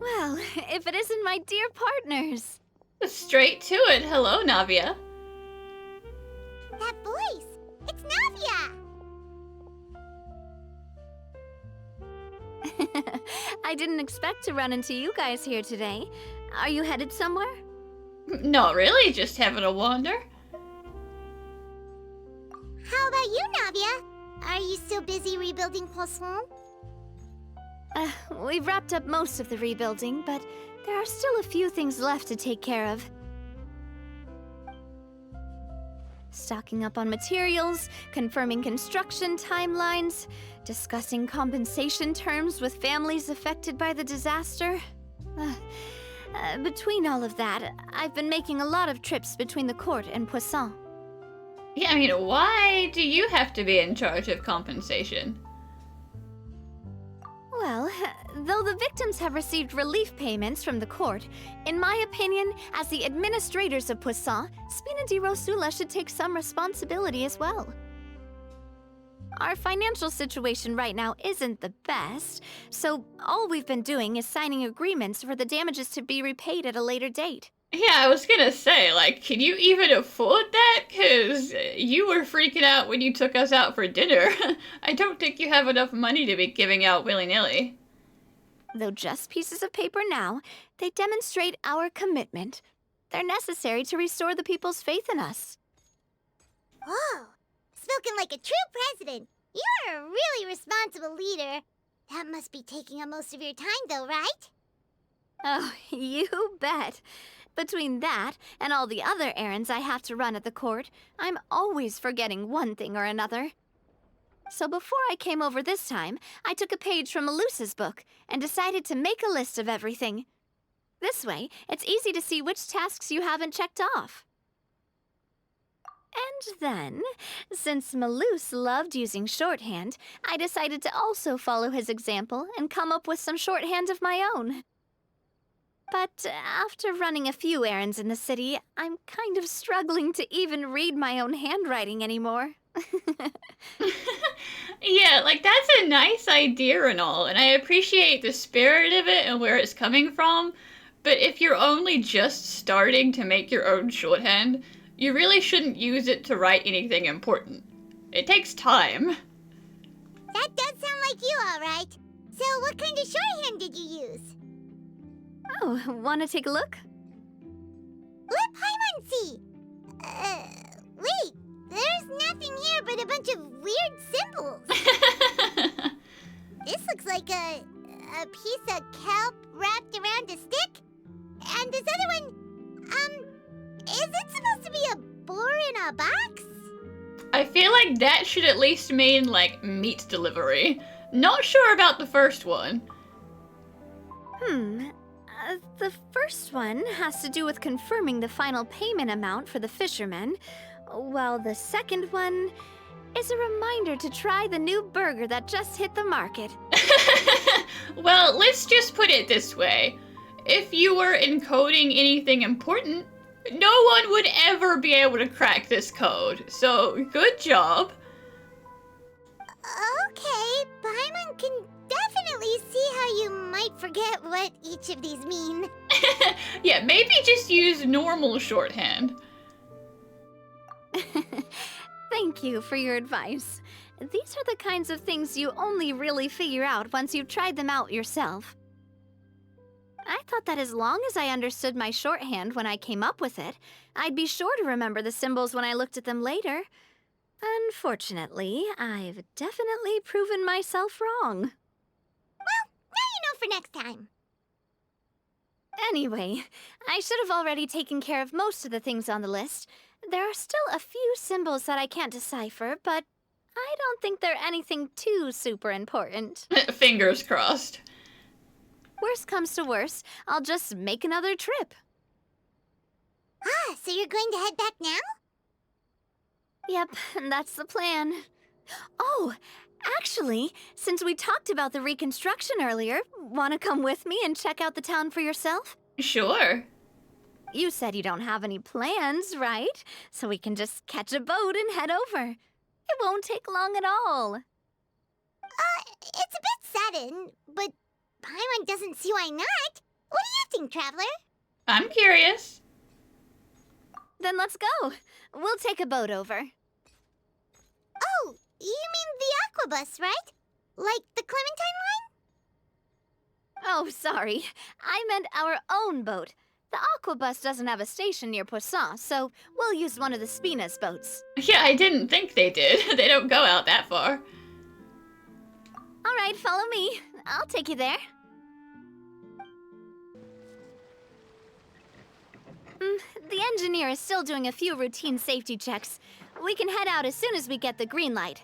Well, if it isn't my dear partners. Straight to it. Hello, Navia. That voice! It's Navia! I didn't expect to run into you guys here today. Are you headed somewhere? Not really, just having a wander. How about you, Navia? Are you still busy rebuilding Poisson? We've wrapped up most of the rebuilding, but there are still a few things left to take care of. Stocking up on materials, confirming construction timelines, discussing compensation terms with families affected by the disaster. Between all of that, I've been making a lot of trips between the court and Poisson. Yeah, I mean, why do you have to be in charge of compensation? Well, though the victims have received relief payments from the court, in my opinion, as the administrators of Poisson, Spina di Rosula should take some responsibility as well. Our financial situation right now isn't the best, so all we've been doing is signing agreements for the damages to be repaid at a later date. Yeah, I was gonna say, like, can you even afford that? 'Cause you were freaking out when you took us out for dinner. I don't think you have enough money to be giving out willy-nilly. Though just pieces of paper now, they demonstrate our commitment. They're necessary to restore the people's faith in us. Whoa! Spoken like a true president. You're a really responsible leader. That must be taking up most of your time, though, right? Oh, you bet. Between that and all the other errands I have to run at the court, I'm always forgetting one thing or another. So before I came over this time, I took a page from Melusa's book and decided to make a list of everything. This way, it's easy to see which tasks you haven't checked off. And then, since Melus loved using shorthand, I decided to also follow his example and come up with some shorthand of my own. But after running a few errands in the city, I'm kind of struggling to even read my own handwriting anymore. Yeah, like, that's a nice idea and all, and I appreciate the spirit of it and where it's coming from, but if you're only just starting to make your own shorthand, you really shouldn't use it to write anything important. It takes time. That does sound like you, all right. So what kind of shorthand did you use? Oh, wanna take a look? Let Paimon see. Wait. There's nothing here but a bunch of weird symbols. This looks like a piece of kelp wrapped around a stick. And this other one, is it supposed to be a boar in a box? I feel like that should at least mean, like, meat delivery. Not sure about the first one. The first one has to do with confirming the final payment amount for the fishermen, while the second one is a reminder to try the new burger that just hit the market. Well, let's just put it this way. If you were encoding anything important, no one would ever be able to crack this code. So, good job. Okay, Paimon can definitely see how you might forget what each of these mean. Yeah, maybe just use normal shorthand. Thank you for your advice. These are the kinds of things you only really figure out once you've tried them out yourself. I thought that as long as I understood my shorthand when I came up with it, I'd be sure to remember the symbols when I looked at them later. Unfortunately, I've definitely proven myself wrong. Well, now you know for next time. Anyway, I should have already taken care of most of the things on the list. There are still a few symbols that I can't decipher, but I don't think they're anything too super important. Fingers crossed. Worst comes to worst, I'll just make another trip. Ah, so you're going to head back now? Yep, that's the plan. Oh, actually, since we talked about the reconstruction earlier, want to come with me and check out the town for yourself? Sure. You said you don't have any plans, right? So we can just catch a boat and head over. It won't take long at all. It's a bit sudden, but Paimon doesn't see why not. interesting, Traveler. I'm curious. Then let's go. We'll take a boat over. Oh, you mean the Aquabus, right? Like the Clementine line? Oh, sorry. I meant our own boat. The Aquabus doesn't have a station near Poisson, so we'll use one of the Spina's boats. Yeah, I didn't think they did. They don't go out that far. All right, follow me. I'll take you there. The engineer is still doing a few routine safety checks. We can head out as soon as we get the green light.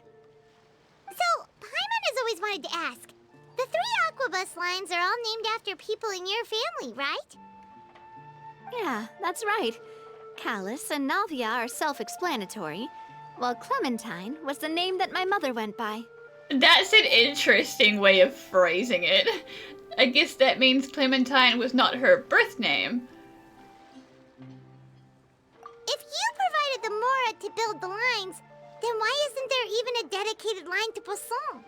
So, Paimon has always wanted to ask. The 3 Aquabus lines are all named after people in your family, right? Yeah, that's right. Callus and Navia are self-explanatory, while Clementine was the name that my mother went by. That's an interesting way of phrasing it. I guess that means Clementine was not her birth name. If you provided the Mora to build the lines, then why isn't there even a dedicated line to Poisson?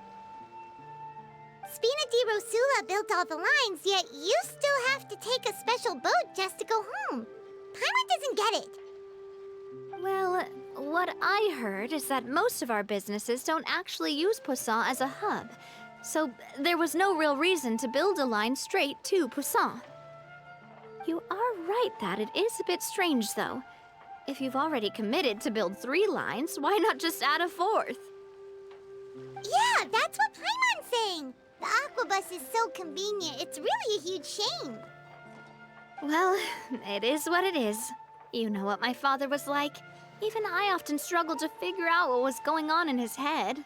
Spina di Rosula built all the lines, yet you still have to take a special boat just to go home. Paimon doesn't get it. Well, what I heard is that most of our businesses don't actually use Poisson as a hub, so there was no real reason to build a line straight to Poisson. You are right that it is a bit strange, though. If you've already committed to build 3 lines, why not just add a 4th? Yeah, that's what Paimon's saying. The Aquabus is so convenient, it's really a huge shame. Well, it is what it is. You know what my father was like. Even I often struggled to figure out what was going on in his head.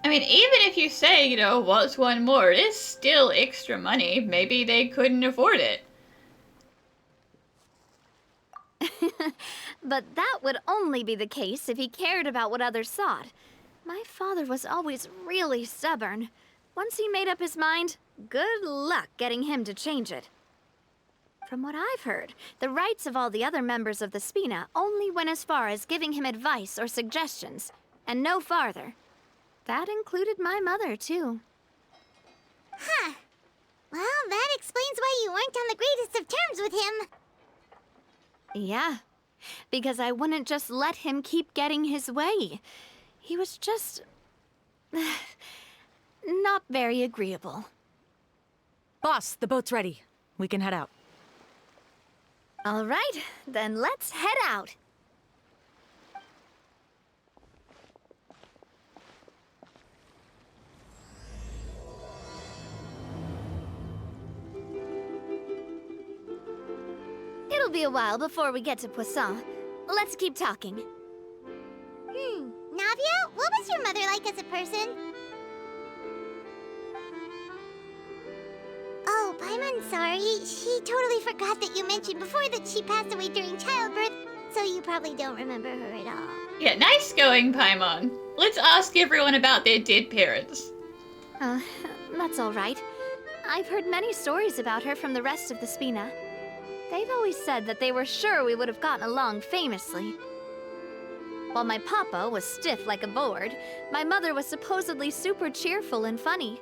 I mean, even if you say, what's one more, it is still extra money. Maybe they couldn't afford it. But that would only be the case if he cared about what others thought. My father was always really stubborn. Once he made up his mind, good luck getting him to change it. From what I've heard, the rights of all the other members of the Spina only went as far as giving him advice or suggestions, and no farther. That included my mother, too. Huh. Well, that explains why you weren't on the greatest of terms with him. Yeah, because I wouldn't just let him keep getting his way. He was just... not very agreeable. Boss, the boat's ready. We can head out. All right, then let's head out. It'll be a while before we get to Poisson. Let's keep talking. Navia, what was your mother like as a person? Oh, Paimon's sorry. She totally forgot that you mentioned before that she passed away during childbirth, so you probably don't remember her at all. Yeah, nice going, Paimon. Let's ask everyone about their dead parents. That's all right. I've heard many stories about her from the rest of the Spina. They've always said that they were sure we would have gotten along famously. While my papa was stiff like a board, my mother was supposedly super cheerful and funny.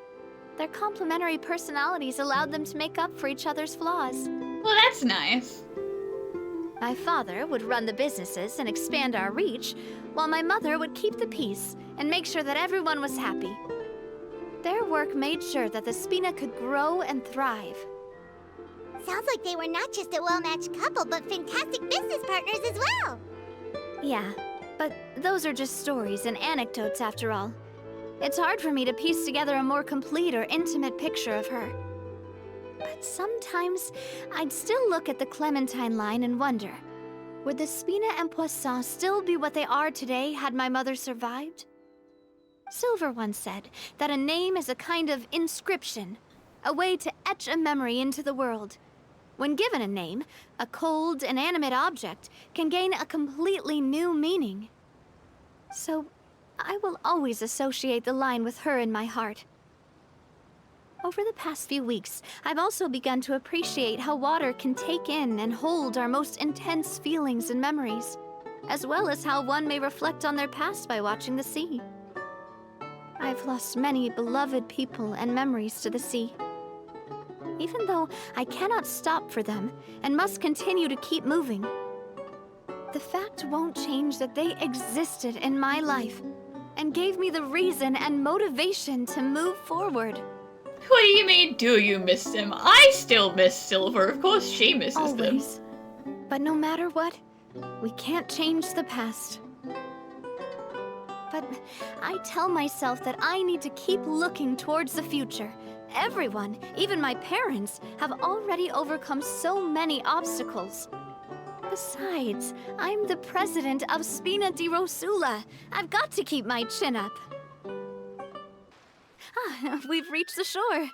Their complementary personalities allowed them to make up for each other's flaws. Well, that's nice. My father would run the businesses and expand our reach, while my mother would keep the peace and make sure that everyone was happy. Their work made sure that the Spina could grow and thrive. Sounds like they were not just a well-matched couple, but fantastic business partners as well. Yeah, but those are just stories and anecdotes after all. It's hard for me to piece together a more complete or intimate picture of her. But sometimes I'd still look at the Clementine line and wonder, would the Spina and Poisson still be what they are today had my mother survived? Silver once said that a name is a kind of inscription, a way to etch a memory into the world. When given a name, a cold, inanimate object can gain a completely new meaning. So, I will always associate the line with her in my heart. Over the past few weeks, I've also begun to appreciate how water can take in and hold our most intense feelings and memories, as well as how one may reflect on their past by watching the sea. I've lost many beloved people and memories to the sea. even though I cannot stop for them and must continue to keep moving. The fact won't change that they existed in my life and gave me the reason and motivation to move forward. What do you mean, do you miss them? I still miss Silver. Of course she misses them. Always. But no matter what, we can't change the past. But I tell myself that I need to keep looking towards the future. Everyone, even my parents, have already overcome so many obstacles. Besides, I'm the president of Spina di Rosula. I've got to keep my chin up. Ah, we've reached the shore.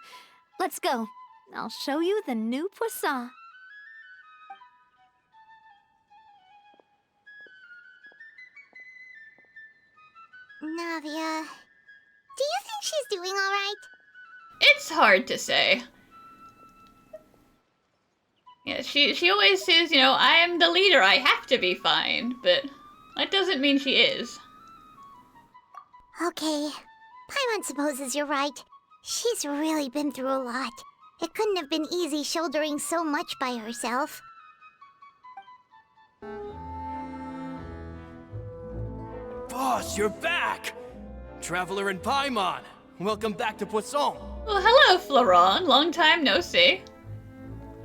Let's go. I'll show you the new Poisson. Navia, do you think she's doing all right? It's hard to say. Yeah, she always says, I am the leader, I have to be fine, but that doesn't mean she is. Okay, Paimon supposes you're right. She's really been through a lot. It couldn't have been easy shouldering so much by herself. Boss, you're back! Traveler and Paimon, welcome back to Poisson. Well, hello, Florent. Long time no see.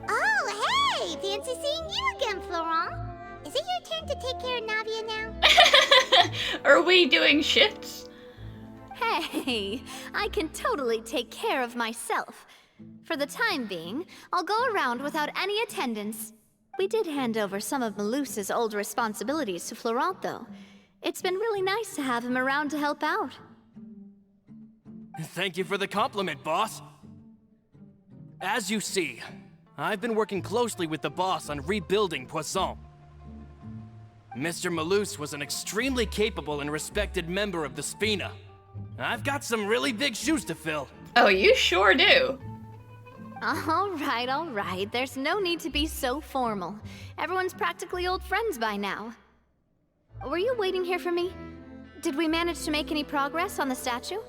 Oh, hey! Fancy seeing you again, Florent. Is it your turn to take care of Navia now? Are we doing shifts? Hey, I can totally take care of myself. For the time being, I'll go around without any attendance. We did hand over some of Malus's old responsibilities to Florent, though. It's been really nice to have him around to help out. Thank you for the compliment, boss. As you see, I've been working closely with the boss on rebuilding Poisson. Mr. Malus was an extremely capable and respected member of the Spina. I've got some really big shoes to fill. Oh, you sure do. All right. There's no need to be so formal. Everyone's practically old friends by now. Were you waiting here for me? Did we manage to make any progress on the statue?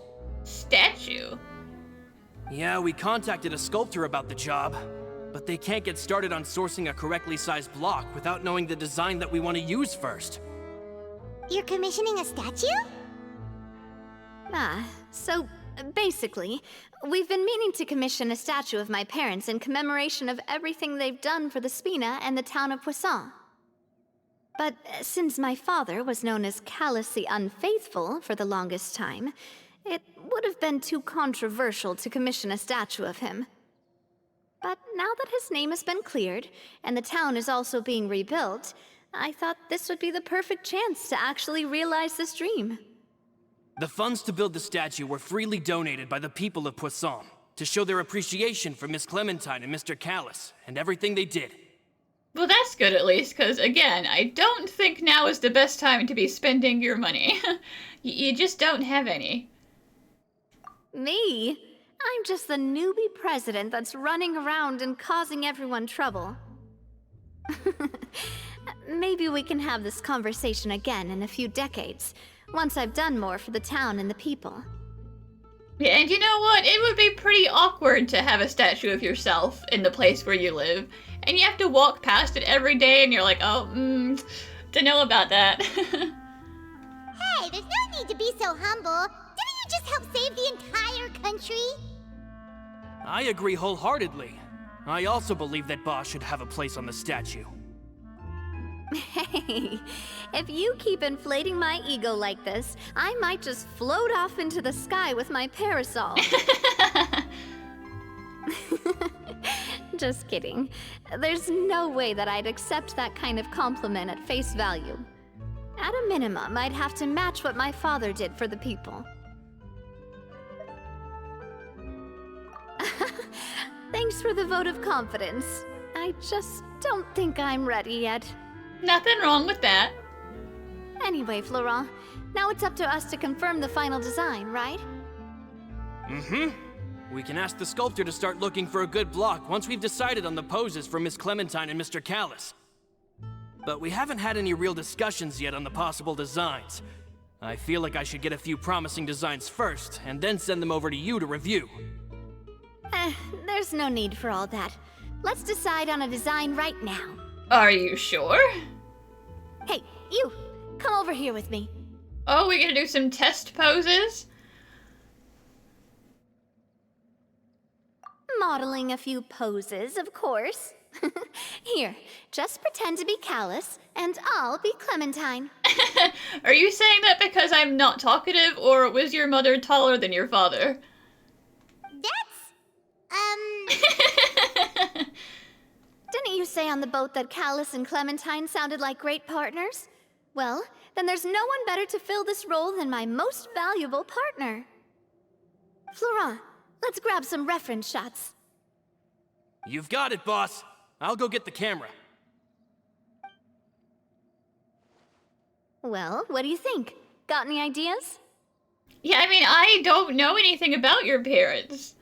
Statue? Yeah, we contacted a sculptor about the job, but they can't get started on sourcing a correctly sized block without knowing the design that we want to use first. You're commissioning a statue? So basically, we've been meaning to commission a statue of my parents in commemoration of everything they've done for the Spina and the town of Poisson. But since my father was known as callously unfaithful for the longest time, it would have been too controversial to commission a statue of him. But now that his name has been cleared, and the town is also being rebuilt, I thought this would be the perfect chance to actually realize this dream. The funds to build the statue were freely donated by the people of Poisson to show their appreciation for Miss Clementine and Mr. Callus and everything they did. Well, that's good at least, because again, I don't think now is the best time to be spending your money. You just don't have any. Me? I'm just the newbie president that's running around and causing everyone trouble. Maybe we can have this conversation again in a few decades, once I've done more for the town and the people. Yeah, and you know what? It would be pretty awkward to have a statue of yourself in the place where you live, and you have to walk past it every day, and you're like, oh, don't know about that. Hey, there's no need to be so humble. Didn't you just help save the entire country? I agree wholeheartedly. I also believe that Boss should have a place on the statue. Hey, if you keep inflating my ego like this, I might just float off into the sky with my parasol. Just kidding. There's no way that I'd accept that kind of compliment at face value. At a minimum, I'd have to match what my father did for the people. Thanks for the vote of confidence. I just don't think I'm ready yet. Nothing wrong with that. Anyway, Florent, now it's up to us to confirm the final design, right? Mm-hmm. We can ask the sculptor to start looking for a good block once we've decided on the poses for Miss Clementine and Mr. Callus. But we haven't had any real discussions yet on the possible designs. I feel like I should get a few promising designs first, and then send them over to you to review. There's no need for all that. Let's decide on a design right now. Are you sure? Hey, you! Come over here with me. Oh, we're gonna do some test poses? Modeling a few poses, of course. Here, just pretend to be Callus, and I'll be Clementine. Are you saying that because I'm not talkative, or was your mother taller than your father? Didn't you say on the boat that Callus and Clementine sounded like great partners? Well, then there's no one better to fill this role than my most valuable partner. Florent, let's grab some reference shots. You've got it, boss. I'll go get the camera. Well, what do you think? Got any ideas? Yeah, I mean, I don't know anything about your parents.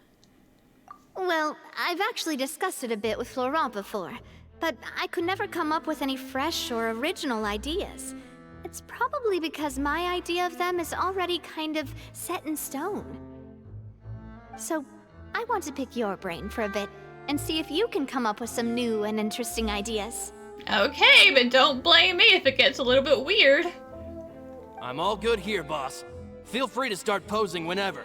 Well, I've actually discussed it a bit with Florent before, but I could never come up with any fresh or original ideas. It's probably because my idea of them is already kind of set in stone. So, I want to pick your brain for a bit and see if you can come up with some new and interesting ideas. Okay, but don't blame me if it gets a little bit weird. I'm all good here, boss. Feel free to start posing whenever.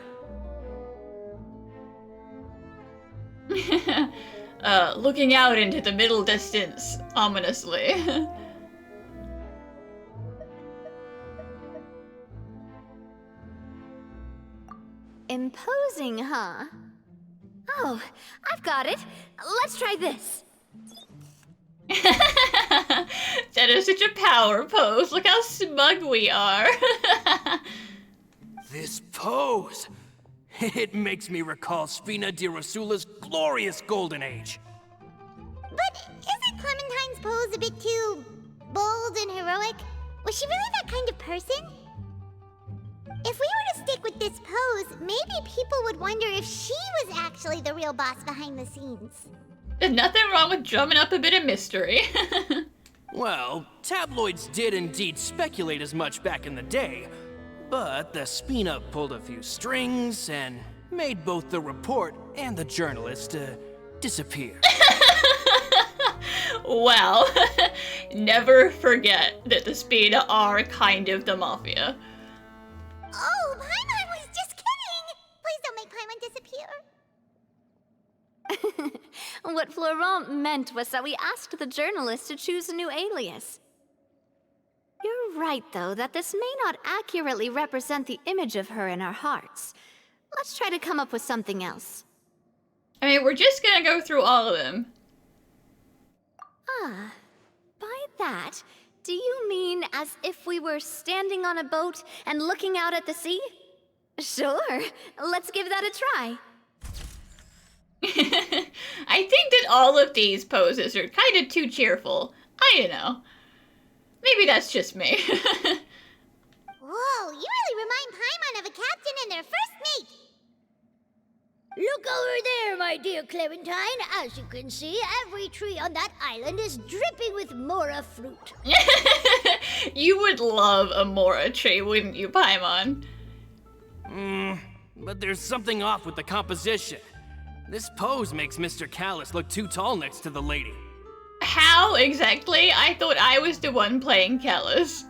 Looking out into the middle distance, ominously. Imposing, huh? Oh, I've got it. Let's try this. That is such a power pose. Look how smug we are. This pose! It makes me recall Spina di Rosula's glorious golden age. But isn't Clementine's pose a bit too bold and heroic? Was she really that kind of person? If we were to stick with this pose, maybe people would wonder if she was actually the real boss behind the scenes. There's nothing wrong with drumming up a bit of mystery. Well, tabloids did indeed speculate as much back in the day, but the Spina pulled a few strings and made both the report and the journalist disappear. Well, never forget that the Spina are kind of the mafia. Oh, Paimon was just kidding! Please don't make Paimon disappear. What Florent meant was that we asked the journalist to choose a new alias. You're right, though, that this may not accurately represent the image of her in our hearts. Let's try to come up with something else. I mean, we're just gonna go through all of them. Ah, by that, do you mean as if we were standing on a boat and looking out at the sea? Sure, let's give that a try. I think that all of these poses are kind of too cheerful. I don't know. Maybe that's just me. Whoa, you really remind Paimon of a captain and their first mate. Look over there, my dear Clementine. As you can see, every tree on that island is dripping with mora fruit. You would love a mora tree, wouldn't you, Paimon? But there's something off with the composition. This pose makes Mr. Callus look too tall next to the lady. How exactly? I thought I was the one playing Callus.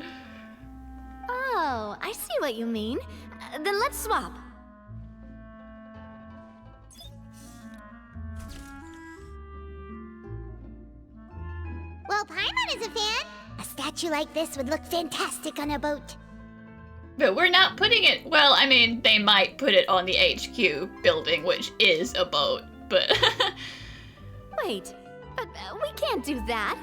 Oh, I see what you mean. Then let's swap. Well, Paimon is a fan. A statue like this would look fantastic on a boat. But we're not putting it... Well, I mean, they might put it on the HQ building, which is a boat, but... Wait, but we can't do that.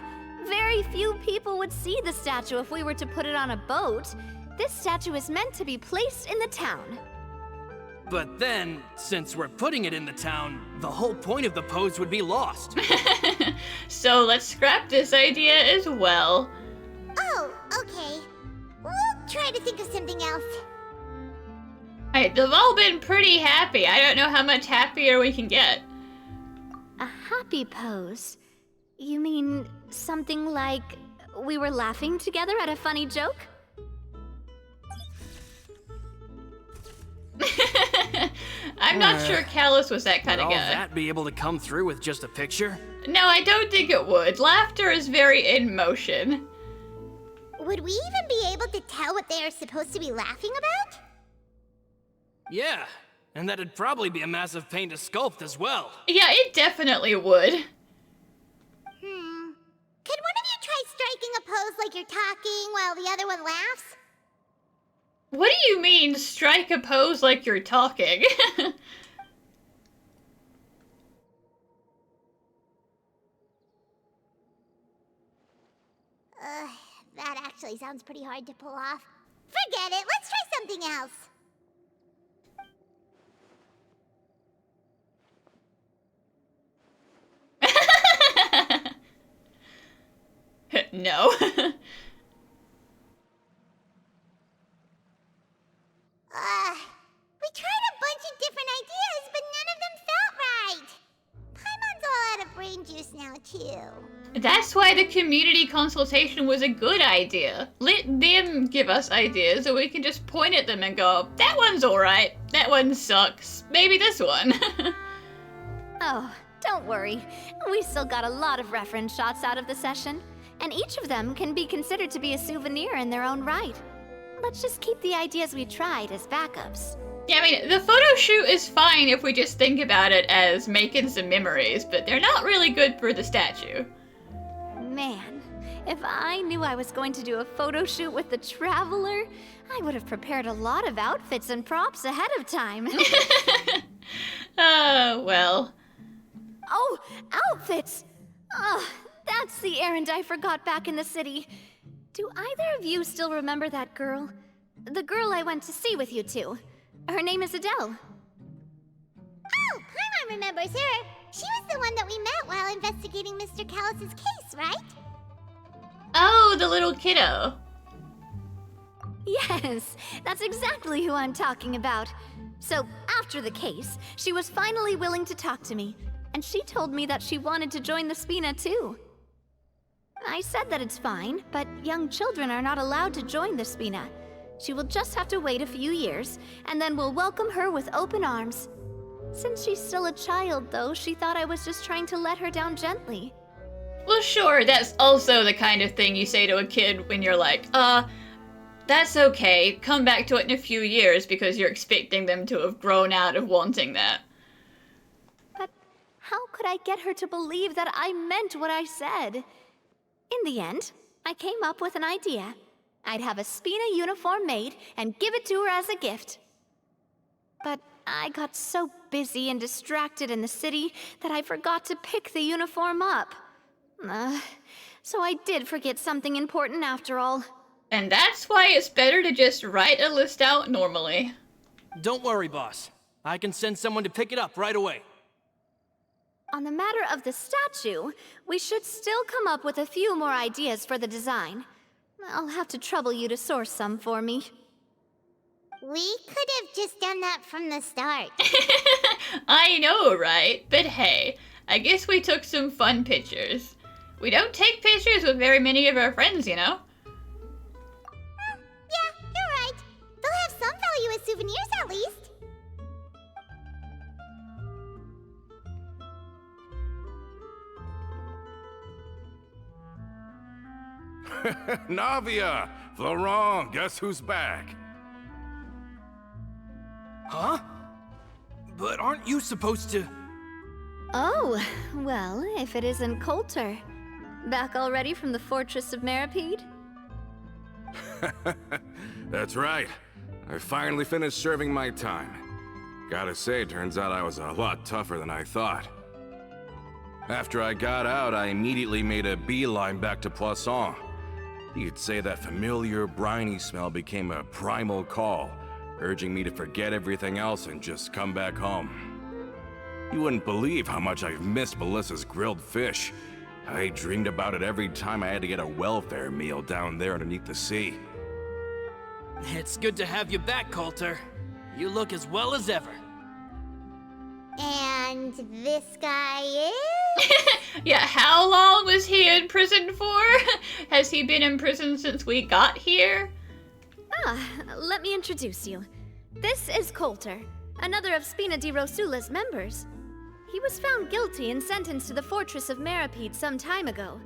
Very few people would see the statue if we were to put it on a boat. This statue is meant to be placed in the town. But then, since we're putting it in the town, the whole point of the pose would be lost. So let's scrap this idea as well. Oh, okay. We'll try to think of something else. Alright, they've all been pretty happy. I don't know how much happier we can get. A happy pose? You mean something like we were laughing together at a funny joke? I'm not sure Callus was that kind Would of all guy. that be able to come through with just a picture? No, I don't think it would. Laughter is very in motion. Would we even be able to tell what they are supposed to be laughing about? Yeah, and that'd probably be a massive pain to sculpt as well. Yeah, it definitely would. Could one of you try striking a pose like you're talking while the other one laughs? What do you mean, strike a pose like you're talking? That actually sounds pretty hard to pull off. Forget it, let's try something else. No. We tried a bunch of different ideas, but none of them felt right. Paimon's all out of brain juice now, too. That's why the community consultation was a good idea. Let them give us ideas so we can just point at them and go, that one's alright, that one sucks, maybe this one. Oh, don't worry. We still got a lot of reference shots out of the session, and each of them can be considered to be a souvenir in their own right. Let's just keep the ideas we tried as backups. Yeah, I mean, the photo shoot is fine if we just think about it as making some memories, but they're not really good for the statue. Man, if I knew I was going to do a photo shoot with the Traveler, I would have prepared a lot of outfits and props ahead of time. Well. Oh, outfits! Oh, that's the errand I forgot back in the city. Do either of you still remember that girl? The girl I went to see with you two. Her name is Adele. Oh, Paimon remembers her. She was the one that we met while investigating Mr. Callus's case, right? Oh, the little kiddo. Yes, that's exactly who I'm talking about. So, after the case, she was finally willing to talk to me, and she told me that she wanted to join the Spina too. I said that it's fine, but young children are not allowed to join the Spina. She will just have to wait a few years, and then we'll welcome her with open arms. Since she's still a child, though, she thought I was just trying to let her down gently. Well, sure, that's also the kind of thing you say to a kid when you're like, that's okay, come back to it in a few years because you're expecting them to have grown out of wanting that. But how could I get her to believe that I meant what I said? In the end, I came up with an idea. I'd have a Spina uniform made and give it to her as a gift. But I got so busy and distracted in the city that I forgot to pick the uniform up. So I did forget something important after all. And that's why it's better to just write a list out normally. Don't worry, boss. I can send someone to pick it up right away. On the matter of the statue, we should still come up with a few more ideas for the design. I'll have to trouble you to source some for me. We could have just done that from the start. I know, right? But hey, I guess we took some fun pictures. We don't take pictures with very many of our friends, you know? Yeah, you're right. They'll have some value as souvenirs at least. Navia! Florent, guess who's back? Huh? But aren't you supposed to... Oh, well, if it isn't Coulter. Back already from the Fortress of Meripede? That's right. I finally finished serving my time. Gotta say, turns out I was a lot tougher than I thought. After I got out, I immediately made a beeline back to Poisson. You'd say that familiar, briny smell became a primal call, urging me to forget everything else and just come back home. You wouldn't believe how much I've missed Melissa's grilled fish. I dreamed about it every time I had to get a welfare meal down there underneath the sea. It's good to have you back, Coulter. You look as well as ever. And this guy is? Yeah, how long was he in prison for? Has he been in prison since we got here? Let me introduce you. This is Coulter. another of Spina di Rosula's members. He was found guilty and sentenced to the fortress of Meripede some time ago.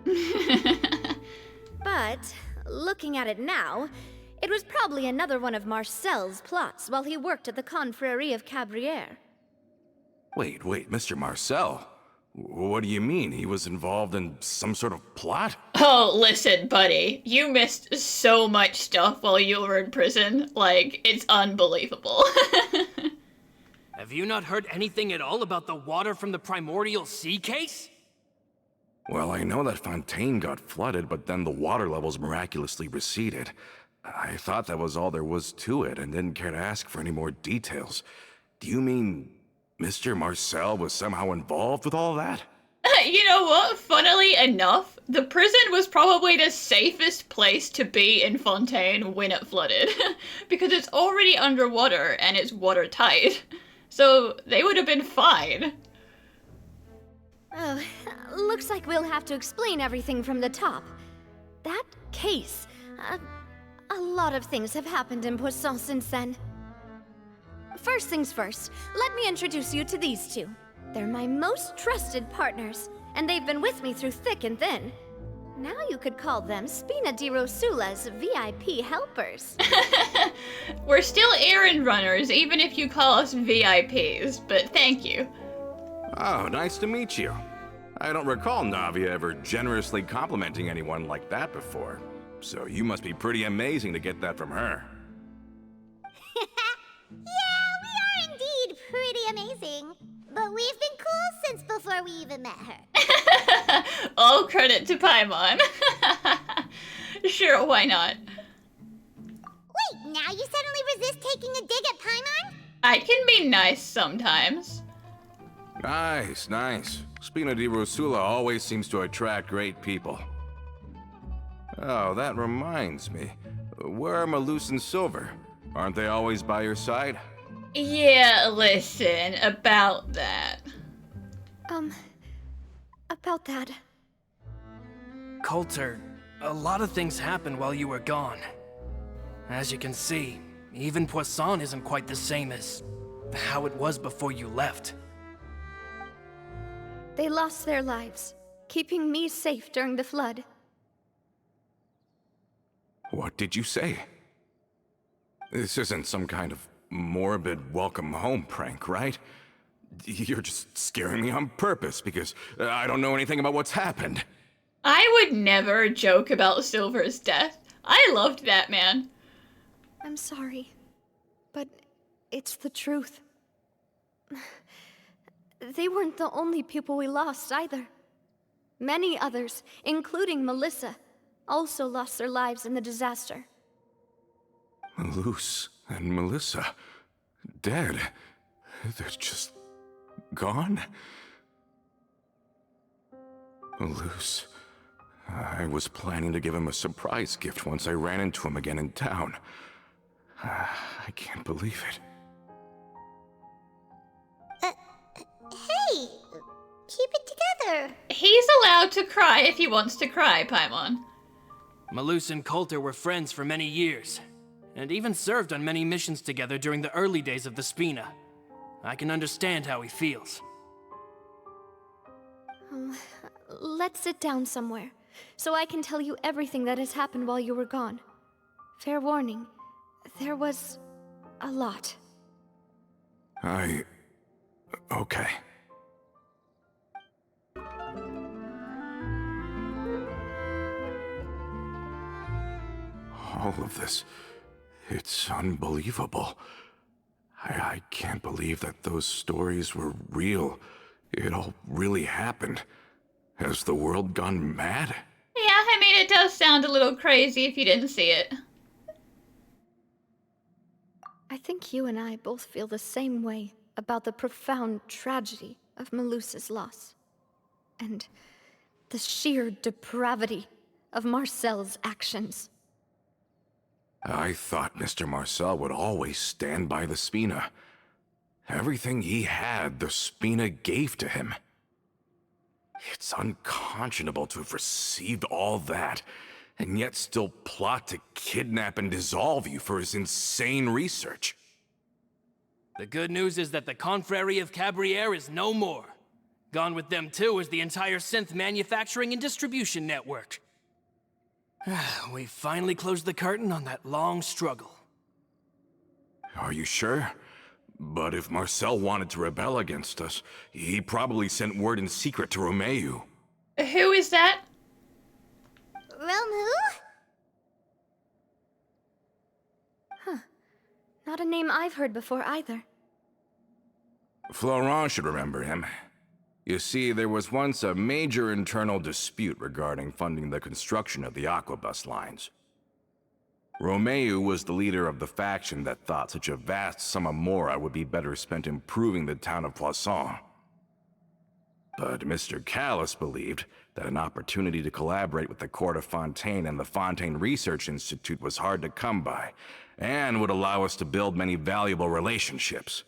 But, looking at it now, it was probably another one of Marcel's plots while he worked at the Confrérie of Cabrières. Wait, Mr. Marcel? What do you mean? He was involved in some sort of plot? Oh, listen, buddy. You missed so much stuff while you were in prison. Like, it's unbelievable. Have you not heard anything at all about the water from the primordial sea case? Well, I know that Fontaine got flooded, but then the water levels miraculously receded. I thought that was all there was to it and didn't care to ask for any more details. Do you mean Mr. Marcel was somehow involved with all that? You know what? Funnily enough, the prison was probably the safest place to be in Fontaine when it flooded. Because it's already underwater and it's watertight. So they would have been fine. Oh, looks like we'll have to explain everything from the top. That case, a lot of things have happened in Poisson since then. First things first, let me introduce you to these two. They're my most trusted partners, and they've been with me through thick and thin. Now you could call them Spina di Rosula's VIP helpers. We're still errand runners, even if you call us VIPs, but thank you. Oh, nice to meet you. I don't recall Navia ever generously complimenting anyone like that before. So you must be pretty amazing to get that from her. Yeah, we are indeed pretty amazing. But we've been cool since before we even met her. All credit to Paimon. Sure, why not? Wait, now you suddenly resist taking a dig at Paimon? I can be nice sometimes. Nice. Spina di Rosula always seems to attract great people. Oh, that reminds me. Where are Malus and Silver? Aren't they always by your side? Yeah, listen, about that. About that. Coulter, a lot of things happened while you were gone. As you can see, even Poisson isn't quite the same as how it was before you left. They lost their lives, keeping me safe during the flood. What did you say? This isn't some kind of morbid welcome home prank, right? You're just scaring me on purpose because I don't know anything about what's happened. I would never joke about Silver's death. I loved that man. I'm sorry, but it's the truth. They weren't the only people we lost either. Many others, including Melissa, also lost their lives in the disaster. Malus and Melissa, dead. They're just gone? Malus, I was planning to give him a surprise gift once I ran into him again in town. I can't believe it. Hey, keep it together. He's allowed to cry if he wants to cry, Paimon. Malus and Coulter were friends for many years, and even served on many missions together during the early days of the Spina. I can understand how he feels. Let's sit down somewhere, so I can tell you everything that has happened while you were gone. Fair warning, there was a lot. Okay. All of this, it's unbelievable. I can't believe that those stories were real. It all really happened. Has the world gone mad? Yeah, I mean, it does sound a little crazy if you didn't see it. I think you and I both feel the same way about the profound tragedy of Melusa's loss. And the sheer depravity of Marcel's actions. I thought Mr. Marcel would always stand by the Spina. Everything he had, the Spina gave to him. It's unconscionable to have received all that, and yet still plot to kidnap and dissolve you for his insane research. The good news is that the Confrérie of Cabriere is no more. Gone with them too is the entire synth manufacturing and distribution network. We finally closed the curtain on that long struggle. Are you sure? But if Marcel wanted to rebel against us, he probably sent word in secret to Romeu. Who is that? Romu? Not a name I've heard before either. Florent should remember him. You see, there was once a major internal dispute regarding funding the construction of the Aquabus lines. Romeu was the leader of the faction that thought such a vast sum of mora would be better spent improving the town of Poisson. But Mr. Callis believed that an opportunity to collaborate with the Court of Fontaine and the Fontaine Research Institute was hard to come by, and would allow us to build many valuable relationships.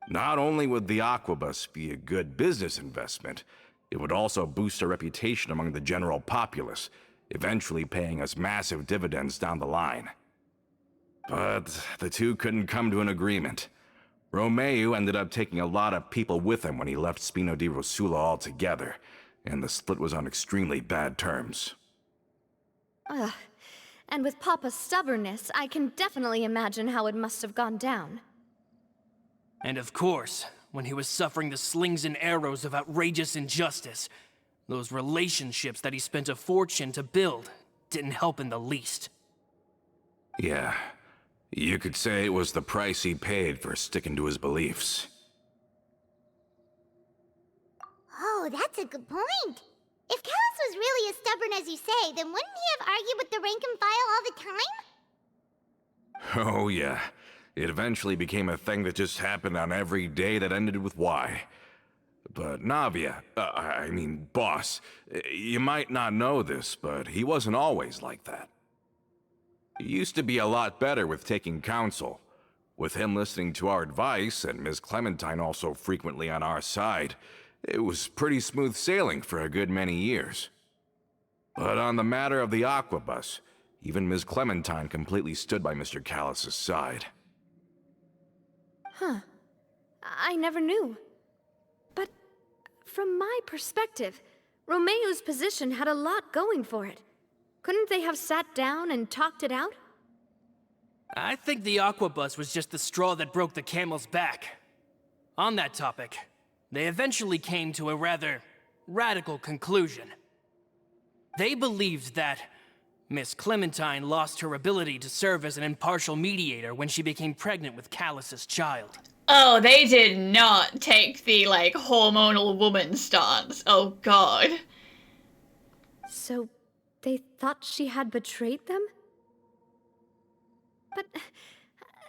Not only would the Aquabus be a good business investment, it would also boost our reputation among the general populace, eventually paying us massive dividends down the line. But the two couldn't come to an agreement. Romeu ended up taking a lot of people with him when he left Spino di Rosula altogether, and the split was on extremely bad terms. Ugh. And with Papa's stubbornness, I can definitely imagine how it must have gone down. And of course, when he was suffering the slings and arrows of outrageous injustice, those relationships that he spent a fortune to build didn't help in the least. Yeah, you could say it was the price he paid for sticking to his beliefs. Oh, that's a good point. If Callis was really as stubborn as you say, then wouldn't he have argued with the rank and file all the time? Oh yeah, it eventually became a thing that just happened on every day that ended with Y. But Navia, boss, you might not know this, but he wasn't always like that. He used to be a lot better with taking counsel. With him listening to our advice, and Ms. Clementine also frequently on our side, it was pretty smooth sailing for a good many years. But on the matter of the Aquabus, even Ms. Clementine completely stood by Mr. Callis' side. Huh. I never knew. But from my perspective, Romeu's position had a lot going for it. Couldn't they have sat down and talked it out? I think the Aquabus was just the straw that broke the camel's back. On that topic, they eventually came to a rather radical conclusion. They believed that Miss Clementine lost her ability to serve as an impartial mediator when she became pregnant with Callus's child. Oh, they did not take the, hormonal woman stance. Oh, God. So, they thought she had betrayed them? But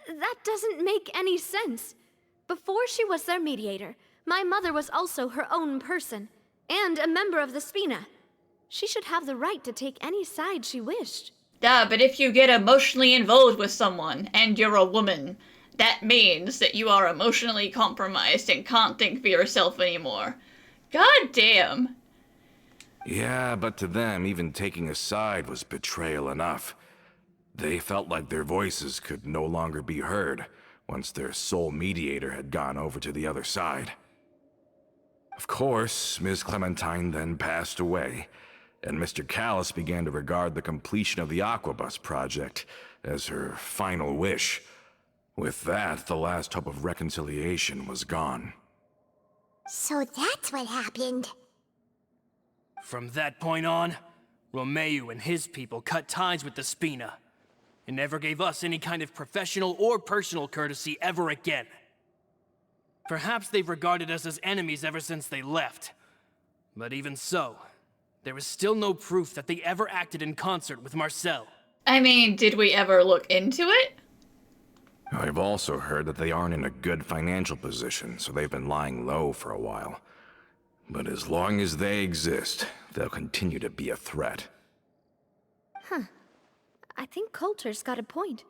that doesn't make any sense. Before she was their mediator, my mother was also her own person, and a member of the Spina. She should have the right to take any side she wished. But if you get emotionally involved with someone, and you're a woman, that means that you are emotionally compromised and can't think for yourself anymore. God damn. Yeah, but to them, even taking a side was betrayal enough. They felt like their voices could no longer be heard once their sole mediator had gone over to the other side. Of course, Ms. Clementine then passed away, and Mr. Callis began to regard the completion of the Aquabus project as her final wish. With that, the last hope of reconciliation was gone. So that's what happened. From that point on, Romeu and his people cut ties with the Spina, and never gave us any kind of professional or personal courtesy ever again. Perhaps they've regarded us as enemies ever since they left. But even so, there is still no proof that they ever acted in concert with Marcel. I mean, did we ever look into it? I've also heard that they aren't in a good financial position, so they've been lying low for a while. But as long as they exist, they'll continue to be a threat. I think Coulter's got a point.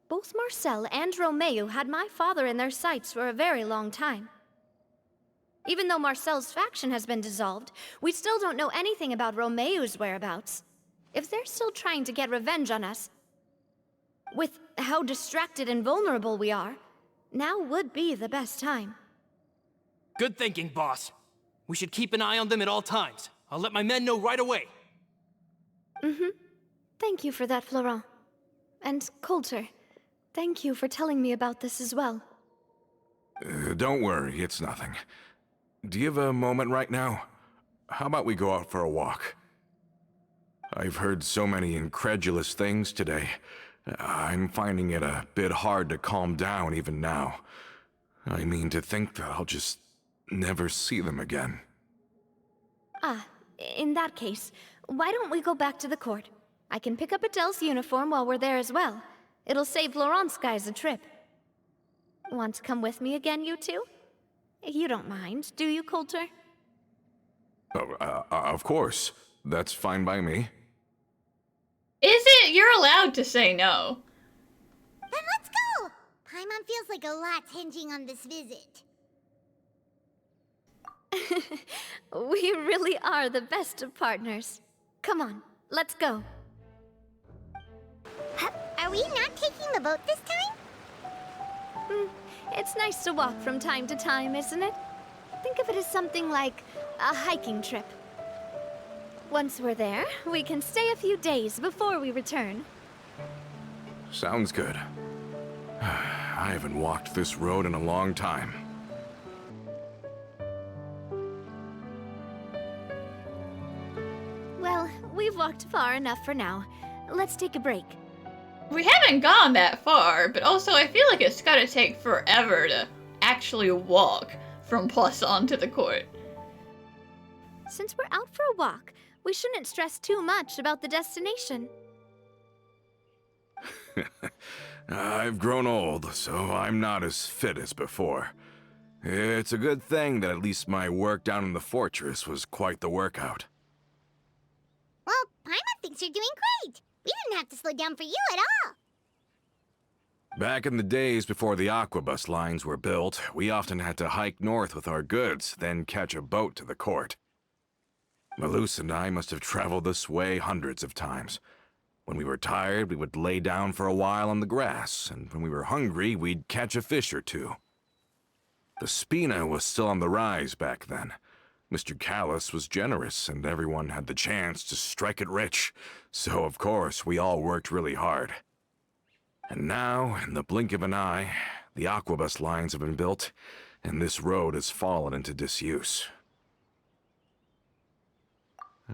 Both Marcel and Romeu had my father in their sights for a very long time. Even though Marcel's faction has been dissolved, we still don't know anything about Romeu's whereabouts. If they're still trying to get revenge on us, with how distracted and vulnerable we are, Now would be the best time. Good thinking, boss. We should keep an eye on them at all times. I'll let my men know right away. Thank you for that, Florent. And Coulter, thank you for telling me about this as well. Don't worry, it's nothing. Do you have a moment right now? How about we go out for a walk? I've heard so many incredulous things today. I'm finding it a bit hard to calm down even now. I mean, to think that I'll just never see them again. Ah, in that case, why don't we go back to the court? I can pick up Adele's uniform while we're there as well. It'll save Laurent's guys a trip. Want to come with me again, you two? You don't mind, do you, Coulter? Oh, of course. That's fine by me. Is it? You're allowed to say no. Then let's go! Paimon feels like a lot's hinging on this visit. We really are the best of partners. Come on, let's go. Are we not taking the boat this time? It's nice to walk from time to time, isn't it? Think of it as something like a hiking trip. Once we're there, we can stay a few days before we return. Sounds good. I haven't walked this road in a long time. Well, we've walked far enough for now. Let's take a break. We haven't gone that far, but also I feel like it's gotta take forever to actually walk from Poisson to the court. Since we're out for a walk, we shouldn't stress too much about the destination. I've grown old, so I'm not as fit as before. It's a good thing that at least my work down in the fortress was quite the workout. Well, Paimon thinks you're doing great. We didn't have to slow down for you at all. Back in the days before the aquabus lines were built, we often had to hike north with our goods, then catch a boat to the court. Malus and I must have traveled this way hundreds of times. When we were tired, we would lay down for a while on the grass, and when we were hungry, we'd catch a fish or two. The Spina was still on the rise back then. Mr. Callis was generous, and everyone had the chance to strike it rich. So, of course, we all worked really hard. And now, in the blink of an eye, the aquabus lines have been built, and this road has fallen into disuse.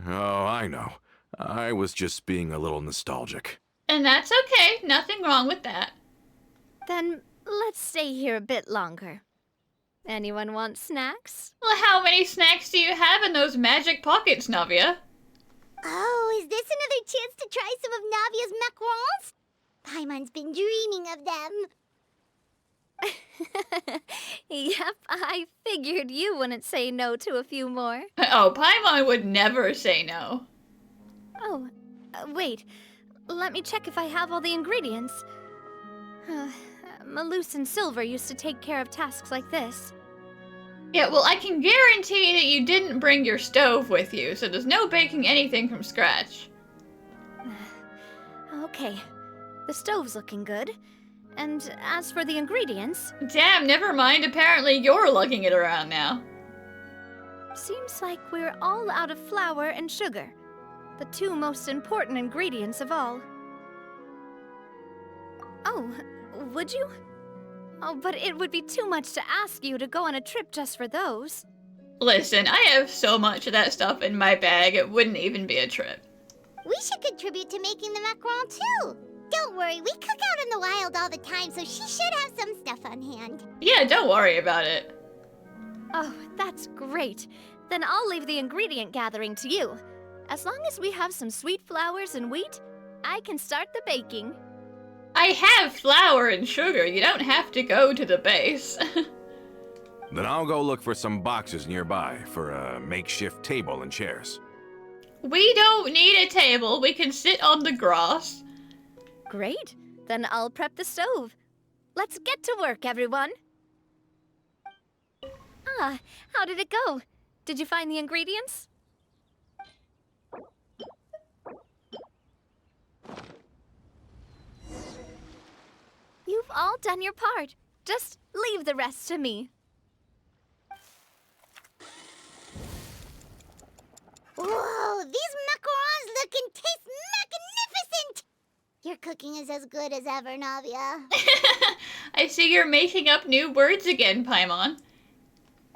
Oh, I know. I was just being a little nostalgic. And that's okay, nothing wrong with that. Then let's stay here a bit longer. Anyone want snacks? Well, how many snacks do you have in those magic pockets, Navia? Oh, is this another chance to try some of Navia's macarons? Paimon's been dreaming of them. Yep, I figured you wouldn't say no to a few more. Oh, Paimon would never say no. Oh, wait. Let me check if I have all the ingredients. Malus and Silver used to take care of tasks like this. Yeah, well, I can guarantee that you didn't bring your stove with you, so there's no baking anything from scratch. Okay, the stove's looking good. And as for the ingredients... Damn, never mind, apparently you're lugging it around now. Seems like we're all out of flour and sugar. The two most important ingredients of all. Oh, would you? Oh, but it would be too much to ask you to go on a trip just for those. Listen, I have so much of that stuff in my bag, it wouldn't even be a trip. We should contribute to making the macaron too. Don't worry, we cook out in the wild all the time, so she should have some stuff on hand. Yeah, don't worry about it. Oh, that's great. Then I'll leave the ingredient gathering to you. As long as we have some sweet flours and wheat, I can start the baking. I have flour and sugar, you don't have to go to the base. Then I'll go look for some boxes nearby for a makeshift table and chairs. We don't need a table, we can sit on the grass. Great. Then I'll prep the stove. Let's get to work, everyone. Ah, how did it go? Did you find the ingredients? You've all done your part. Just leave the rest to me. Whoa, these macarons look and taste magnificent! Your cooking is as good as ever, Navia. I see you're making up new words again, Paimon.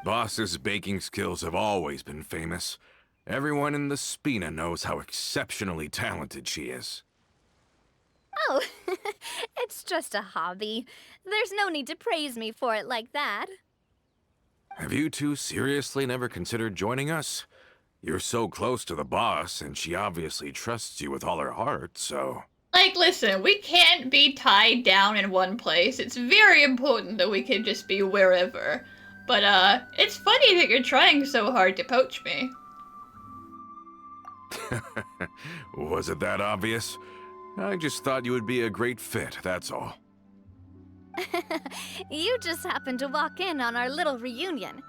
Boss's baking skills have always been famous. Everyone in the Spina knows how exceptionally talented she is. Oh, it's just a hobby. There's no need to praise me for it like that. Have you two seriously never considered joining us? You're so close to the boss, and she obviously trusts you with all her heart, so... Like, listen, we can't be tied down in one place. It's very important that we can just be wherever. But, it's funny that you're trying so hard to poach me. Was it that obvious? I just thought you would be a great fit, that's all. You just happened to walk in on our little reunion.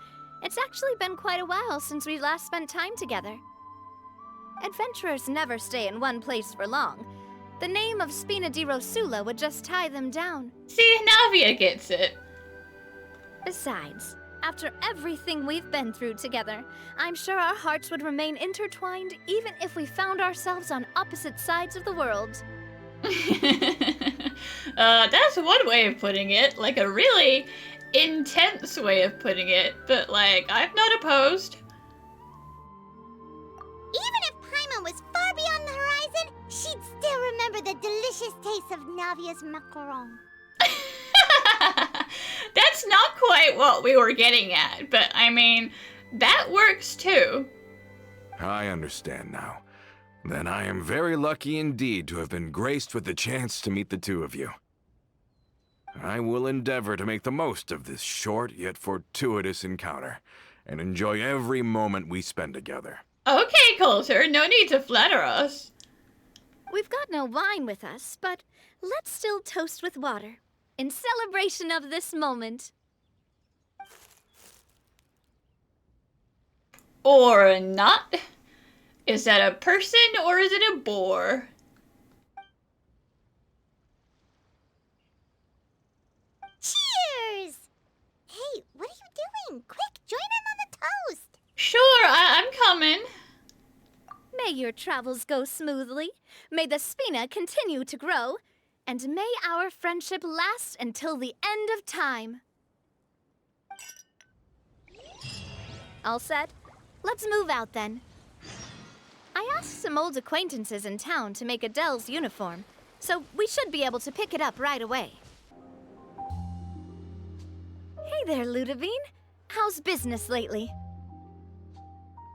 It's actually been quite a while since we last spent time together. Adventurers never stay in one place for long. The name of Spina di Rosula would just tie them down. See, Navia gets it. Besides, after everything we've been through together, I'm sure our hearts would remain intertwined even if we found ourselves on opposite sides of the world. That's one way of putting it. Like a really intense way of putting it. But, like, I'm not opposed. Even if Paimon was far beyond the horizon, she'd still remember the delicious taste of Navia's macaron. That's not quite what we were getting at, but I mean, that works too. I understand now. Then I am very lucky indeed to have been graced with the chance to meet the two of you. I will endeavor to make the most of this short yet fortuitous encounter, and enjoy every moment we spend together. Okay, Coulter, no need to flatter us. We've got no wine with us, but let's still toast with water, in celebration of this moment. Or not? Is that a person or is it a boar? Cheers! Hey, what are you doing? Quick, join in on the toast! Sure, I'm coming. May your travels go smoothly, may the Spina continue to grow, and may our friendship last until the end of time. All set? Let's move out then. I asked some old acquaintances in town to make Adele's uniform, so we should be able to pick it up right away. Hey there, Ludovine. How's business lately?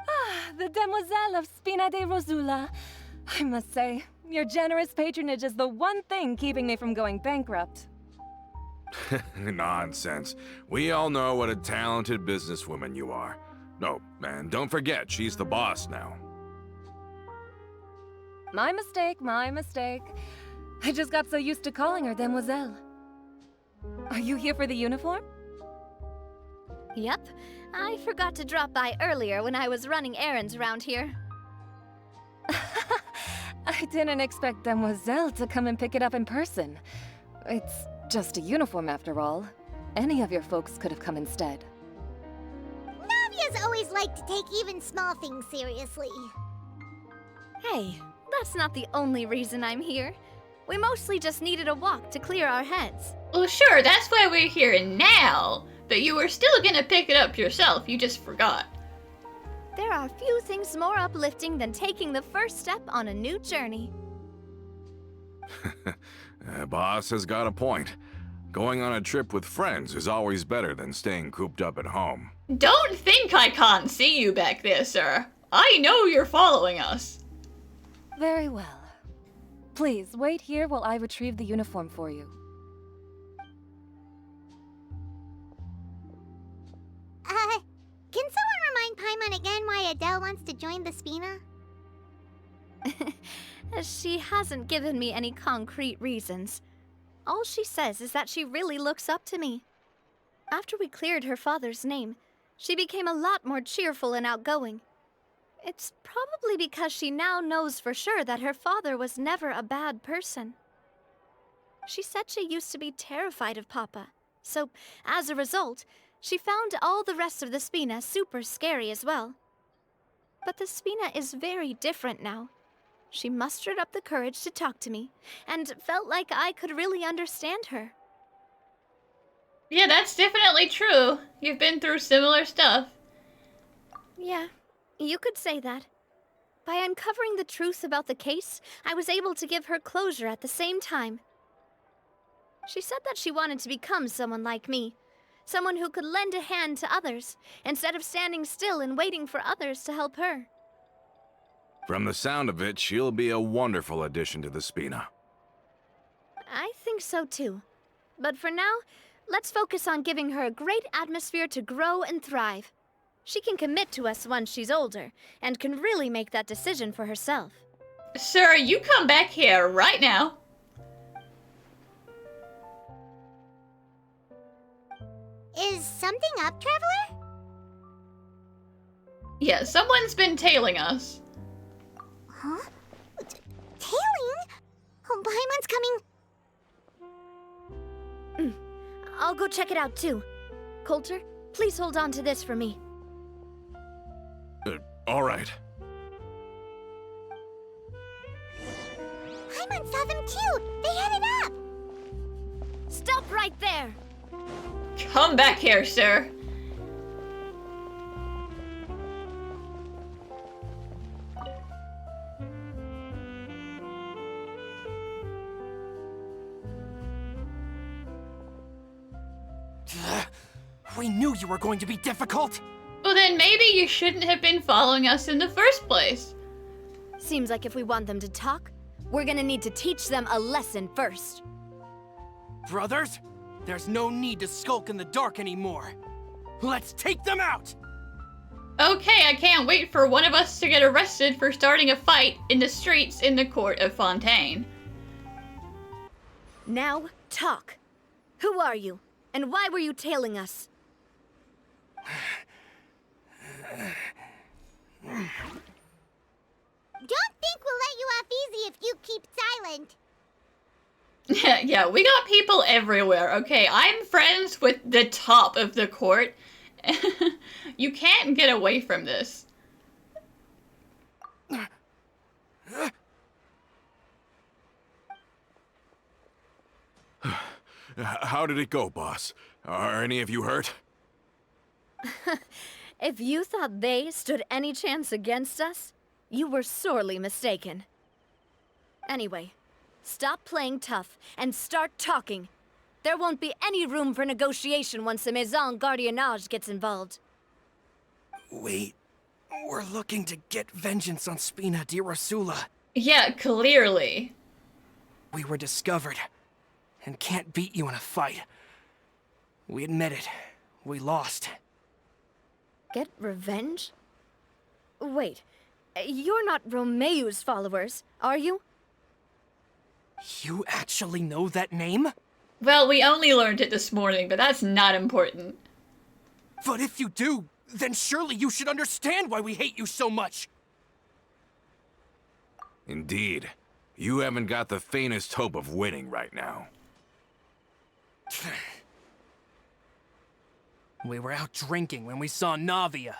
Ah, the Demoiselle of Spina di Rosula. I must say, your generous patronage is the one thing keeping me from going bankrupt. Nonsense. We all know what a talented businesswoman you are. No, and don't forget, she's the boss now. My mistake, my mistake. I just got so used to calling her Demoiselle. Are you here for the uniform? Yep. I forgot to drop by earlier when I was running errands around here. I didn't expect Demoiselle to come and pick it up in person. It's just a uniform after all. Any of your folks could have come instead. Navia's always liked to take even small things seriously. Hey, that's not the only reason I'm here. We mostly just needed a walk to clear our heads. Well, sure, that's why we're here now. But you were still gonna pick it up yourself, you just forgot. There are few things more uplifting than taking the first step on a new journey. Boss has got a point. Going on a trip with friends is always better than staying cooped up at home. Don't think I can't see you back there, sir. I know you're following us. Very well. Please, wait here while I retrieve the uniform for you. Can someone remind Paimon again why Adele wants to join the Spina? She hasn't given me any concrete reasons. All she says is that she really looks up to me. After we cleared her father's name, she became a lot more cheerful and outgoing. It's probably because she now knows for sure that her father was never a bad person. She said she used to be terrified of Papa, So, as a result, she found all the rest of the Spina super scary as well. But the Spina is very different now. She mustered up the courage to talk to me, and felt like I could really understand her. Yeah, that's definitely true. You've been through similar stuff. Yeah, you could say that. By uncovering the truth about the case, I was able to give her closure at the same time. She said that she wanted to become someone like me. Someone who could lend a hand to others, instead of standing still and waiting for others to help her. From the sound of it, she'll be a wonderful addition to the Spina. I think so too. But for now, let's focus on giving her a great atmosphere to grow and thrive. She can commit to us once she's older, and can really make that decision for herself. Sir, you come back here right now. Is something up, Traveler? Yeah, someone's been tailing us. Huh? Tailing? Oh, Paimon's coming. I'll go check it out too. Coulter, please hold on to this for me. All right. Paimon saw them too. They headed up. Stop right there! Come back here, sir. We knew you were going to be difficult! Well, then maybe you shouldn't have been following us in the first place. Seems like if we want them to talk, we're gonna need to teach them a lesson first. Brothers, there's no need to skulk in the dark anymore. Let's take them out! Okay, I can't wait for one of us to get arrested for starting a fight in the streets in the Court of Fontaine. Now, talk. Who are you? And why were you tailing us? Don't think we'll let you off easy if you keep silent. Yeah, we got people everywhere, okay? I'm friends with the top of the court. You can't get away from this. How did it go, boss? Are any of you hurt? If you thought they stood any chance against us, you were sorely mistaken. Anyway, stop playing tough and start talking. There won't be any room for negotiation once the Maison Gardiennage gets involved. We're looking to get vengeance on Spina di Rosula. Yeah, clearly. We were discovered, and can't beat you in a fight. We admit it. We lost. Get revenge? Wait, you're not Romeu's followers, are you? You actually know that name? Well, we only learned it this morning, but that's not important. But if you do, then surely you should understand why we hate you so much. Indeed. You haven't got the faintest hope of winning right now. We were out drinking when we saw Navia.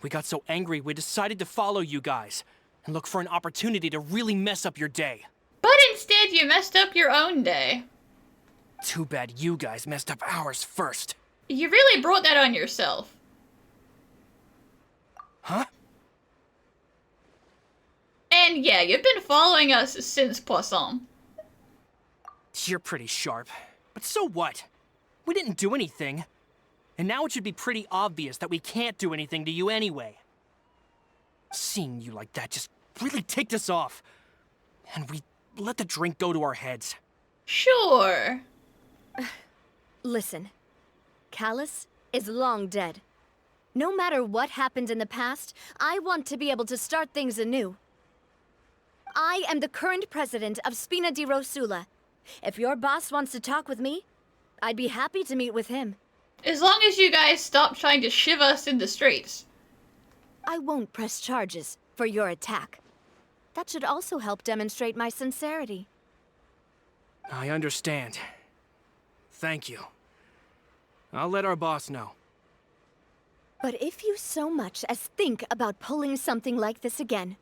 We got so angry we decided to follow you guys and look for an opportunity to really mess up your day. But instead, you messed up your own day. Too bad you guys messed up ours first. You really brought that on yourself. Huh? And yeah, you've been following us since Poisson. You're pretty sharp. But so what? We didn't do anything. And now it should be pretty obvious that we can't do anything to you anyway. Seeing you like that just really ticked us off. And we let the drink go to our heads. Sure. Listen, Callus is long dead. No matter what happened in the past, I want to be able to start things anew. I am the current president of Spina di Rosula. If your boss wants to talk with me, I'd be happy to meet with him. As long as you guys stop trying to shiv us in the streets. I won't press charges for your attack. That should also help demonstrate my sincerity. I understand. Thank you. I'll let our boss know. But if you so much as think about pulling something like this again,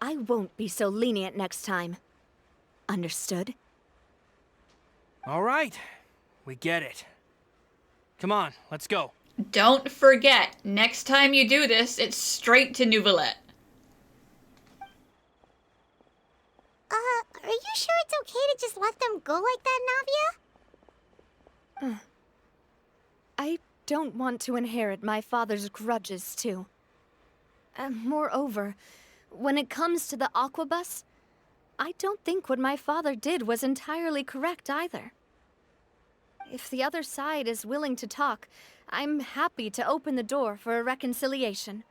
I won't be so lenient next time. Understood? All right, we get it. Come on, let's go. Don't forget, next time you do this, it's straight to Nouvellette. Are you sure it's okay to just let them go like that, Navia? I don't want to inherit my father's grudges, too. Moreover, when it comes to the Aquabus, I don't think what my father did was entirely correct either. If the other side is willing to talk, I'm happy to open the door for a reconciliation.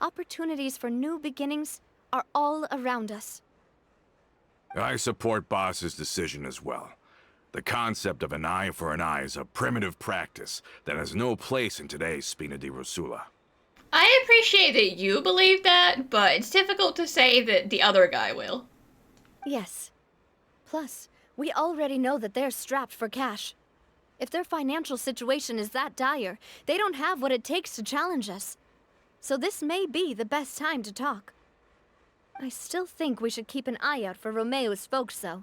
Opportunities for new beginnings are all around us. I support Boss's decision as well. The concept of an eye for an eye is a primitive practice that has no place in today's Spina di Rosula. I appreciate that you believe that, but it's difficult to say that the other guy will. Yes. Plus, we already know that they're strapped for cash. If their financial situation is that dire, they don't have what it takes to challenge us. So this may be the best time to talk. I still think we should keep an eye out for Romeo's folks, though.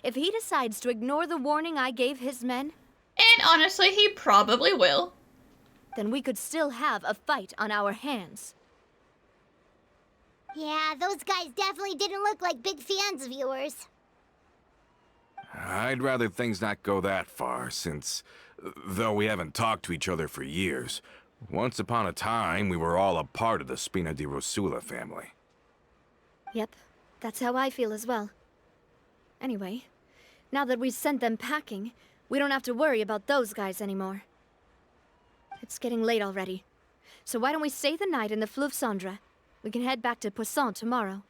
If he decides to ignore the warning I gave his men... And honestly, he probably will. Then we could still have a fight on our hands. Yeah, those guys definitely didn't look like big fans of yours. I'd rather things not go that far, since, though we haven't talked to each other for years, once upon a time we were all a part of the Spina di Rosula family. Yep, that's how I feel as well. Anyway, now that we've sent them packing, we don't have to worry about those guys anymore. It's getting late already, so why don't we stay the night in the Fleuve Cendre? We can head back to Poisson tomorrow.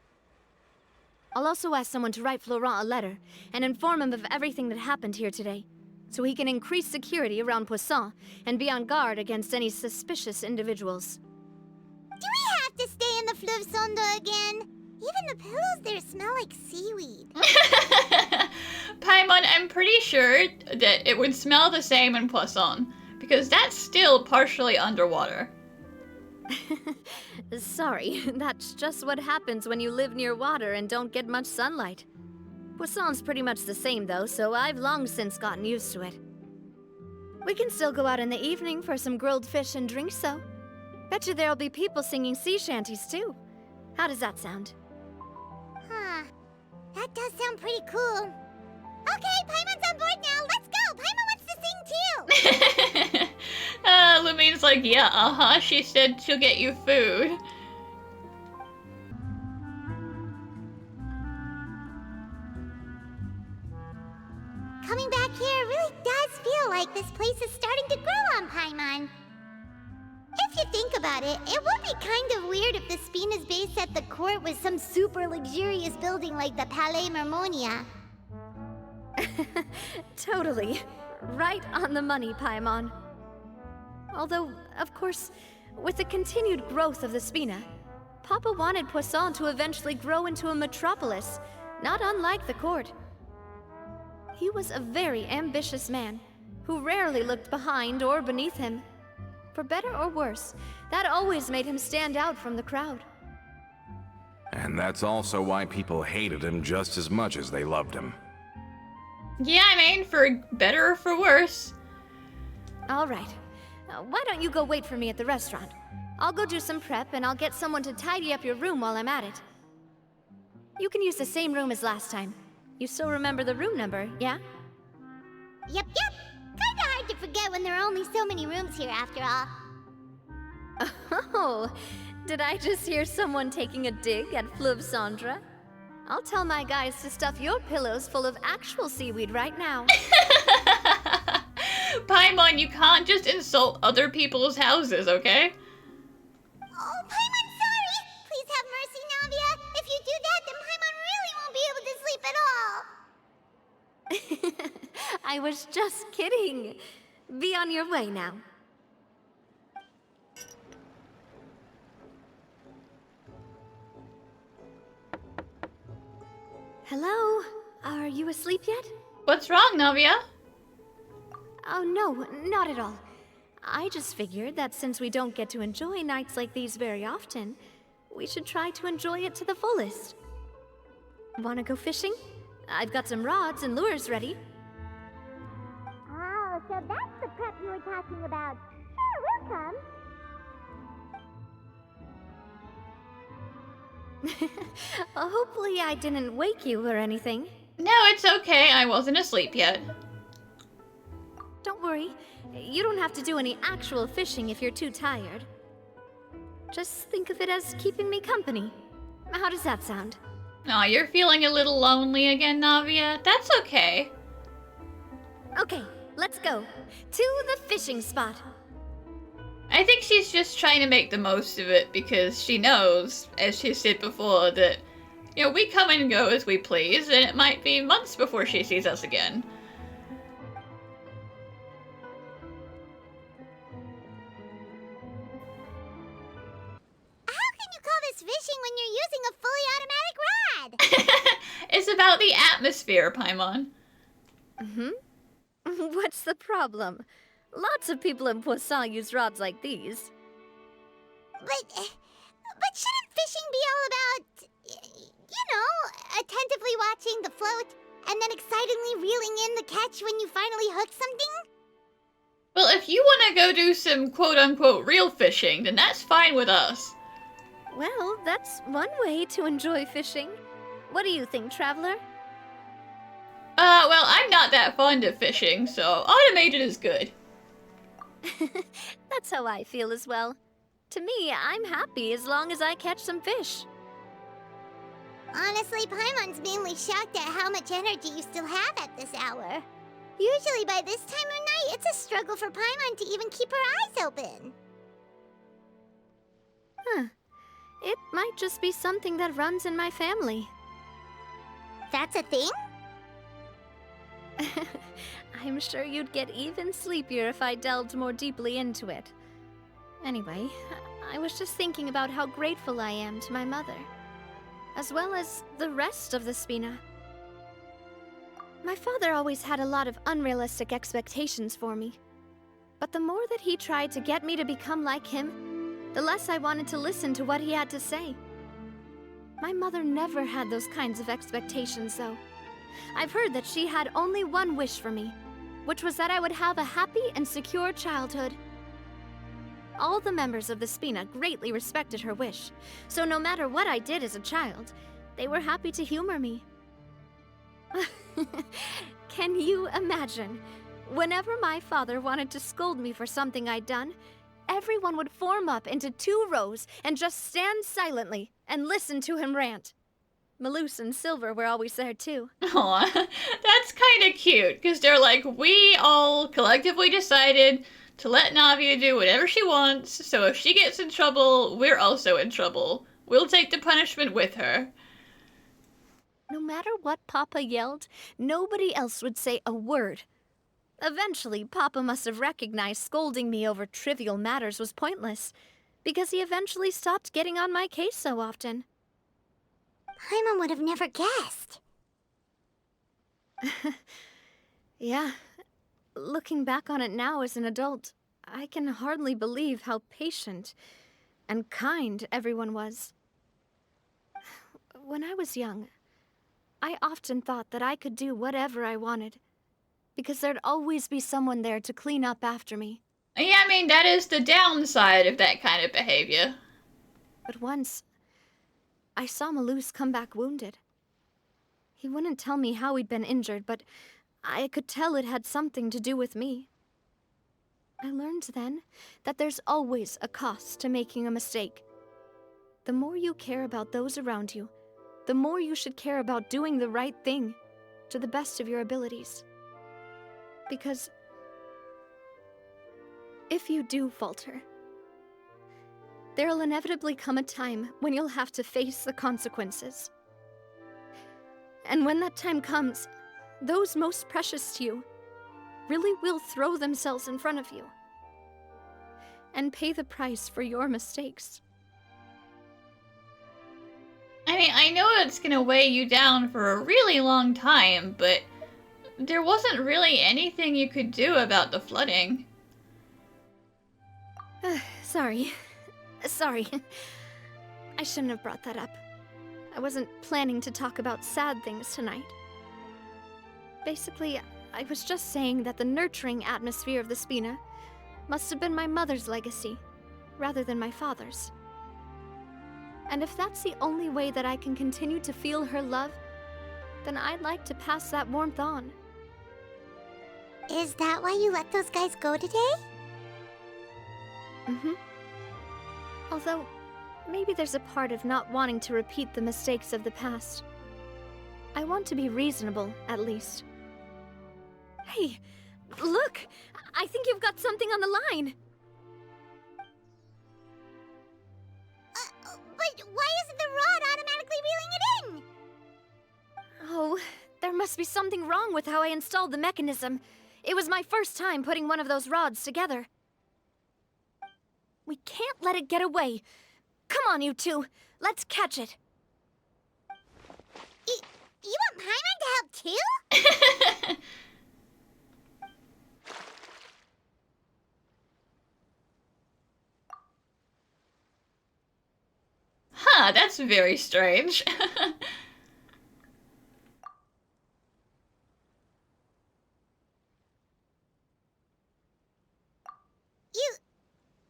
I'll also ask someone to write Florent a letter and inform him of everything that happened here today, so he can increase security around Poisson and be on guard against any suspicious individuals. Do we have to stay in the Fleuve Cendre again? Even the pillows there smell like seaweed. Paimon, I'm pretty sure that it would smell the same in Poisson, because that's still partially underwater. Sorry, that's just what happens when you live near water and don't get much sunlight. Poisson's pretty much the same though, so I've long since gotten used to it. We can still go out in the evening for some grilled fish and drinks though. Bet you there'll be people singing sea shanties too. How does that sound? Huh. That does sound pretty cool. Okay, Paimon's on board now. Let's go. Paimon wants to sing too. Lumine's like, yeah, she said she'll get you food. Coming back here really does feel like this place is starting to grow on Paimon. If you think about it, it would be kind of weird if the Spina's base at the court was some super luxurious building like the Palais Mermonia. Totally. Right on the money, Paimon. Although, of course, with the continued growth of the Spina, Papa wanted Poisson to eventually grow into a metropolis, not unlike the court. He was a very ambitious man, who rarely looked behind or beneath him. For better or worse, that always made him stand out from the crowd. And that's also why people hated him just as much as they loved him. Yeah, I mean, for better or for worse. All right. Why don't you go wait for me at the restaurant? I'll go do some prep and I'll get someone to tidy up your room while I'm at it. You can use the same room as last time. You still remember the room number, yeah? Yep. Kinda hard to forget when there are only so many rooms here after all. Oh, did I just hear someone taking a dig at Fleuve Cendre? I'll tell my guys to stuff your pillows full of actual seaweed right now. Paimon, you can't just insult other people's houses, okay? Oh, Paimon, sorry! Please have mercy, Navia! If you do that, then Paimon really won't be able to sleep at all! I was just kidding. Be on your way now. Hello? Are you asleep yet? What's wrong, Navia? Oh, no, not at all. I just figured that since we don't get to enjoy nights like these very often, we should try to enjoy it to the fullest. Wanna go fishing? I've got some rods and lures ready. Oh, so that's the prep you were talking about. Sure, we'll come. Hopefully I didn't wake you or anything. No, it's okay. I wasn't asleep yet. Don't worry. You don't have to do any actual fishing if you're too tired. Just think of it as keeping me company. How does that sound? Aw, you're feeling a little lonely again, Navia? That's okay. Okay, let's go. To the fishing spot. I think she's just trying to make the most of it because she knows, as she said before, that, we come and go as we please, and it might be months before she sees us again. How can you call this fishing when you're using a fully automatic rod? It's about the atmosphere, Paimon. What's the problem? Lots of people in Poisson use rods like these. But shouldn't fishing be all about, attentively watching the float and then excitedly reeling in the catch when you finally hook something? Well, if you want to go do some quote-unquote real fishing, then that's fine with us. Well, that's one way to enjoy fishing. What do you think, Traveler? Well, I'm not that fond of fishing, so automated is good. That's how I feel as well. To me, I'm happy as long as I catch some fish. Honestly, Paimon's mainly shocked at how much energy you still have at this hour. Usually by this time of night, it's a struggle for Paimon to even keep her eyes open. Huh. It might just be something that runs in my family. That's a thing? I'm sure you'd get even sleepier if I delved more deeply into it. Anyway, I was just thinking about how grateful I am to my mother, as well as the rest of the Spina. My father always had a lot of unrealistic expectations for me, but the more that he tried to get me to become like him, the less I wanted to listen to what he had to say. My mother never had those kinds of expectations, though. I've heard that she had only one wish for me, which was that I would have a happy and secure childhood. All the members of the Spina greatly respected her wish, so no matter what I did as a child, they were happy to humor me. Can you imagine? Whenever my father wanted to scold me for something I'd done, everyone would form up into 2 rows and just stand silently and listen to him rant. Malus and Silver were always there too. Aw, that's kind of cute, because they're like, we all collectively decided to let Navia do whatever she wants, so if she gets in trouble, we're also in trouble. We'll take the punishment with her. No matter what Papa yelled, nobody else would say a word. Eventually, Papa must have recognized scolding me over trivial matters was pointless, because he eventually stopped getting on my case so often. Paimon would have never guessed. Yeah. Looking back on it now as an adult, I can hardly believe how patient and kind everyone was. When I was young, I often thought that I could do whatever I wanted, because there'd always be someone there to clean up after me. Yeah, I mean, that is the downside of that kind of behavior. But once, I saw Malus come back wounded. He wouldn't tell me how he'd been injured, but I could tell it had something to do with me. I learned then that there's always a cost to making a mistake. The more you care about those around you, the more you should care about doing the right thing to the best of your abilities. Because if you do falter, there'll inevitably come a time when you'll have to face the consequences. And when that time comes, those most precious to you really will throw themselves in front of you and pay the price for your mistakes. I mean, I know it's gonna weigh you down for a really long time, but there wasn't really anything you could do about the flooding. Sorry. Sorry. I shouldn't have brought that up. I wasn't planning to talk about sad things tonight. Basically, I was just saying that the nurturing atmosphere of the Spina must have been my mother's legacy, rather than my father's. And if that's the only way that I can continue to feel her love, then I'd like to pass that warmth on. Is that why you let those guys go today? Mm-hmm. Although, maybe there's a part of not wanting to repeat the mistakes of the past. I want to be reasonable, at least. Hey, look! I think you've got something on the line! But why isn't the rod automatically reeling it in? Oh, there must be something wrong with how I installed the mechanism. It was my first time putting one of those rods together. We can't let it get away. Come on, you two. Let's catch it. You want Paimon to help too? Huh, that's very strange.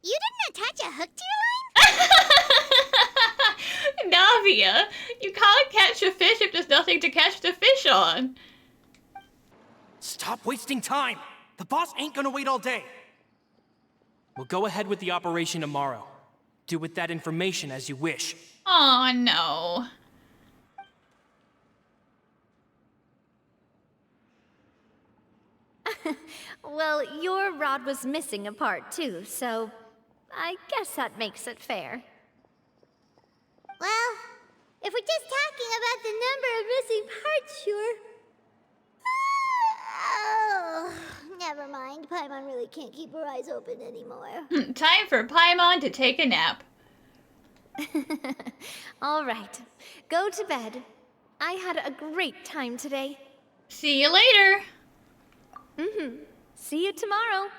You didn't attach a hook to your line? Navia, you can't catch a fish if there's nothing to catch the fish on. Stop wasting time! The boss ain't gonna wait all day. We'll go ahead with the operation tomorrow. Do with that information as you wish. Oh no. Well, your rod was missing a part too, so I guess that makes it fair. Well, if we're just talking about the number of missing parts, sure. Oh, never mind. Paimon really can't keep her eyes open anymore. Time for Paimon to take a nap. All right, go to bed. I had a great time today. See you later. See you tomorrow.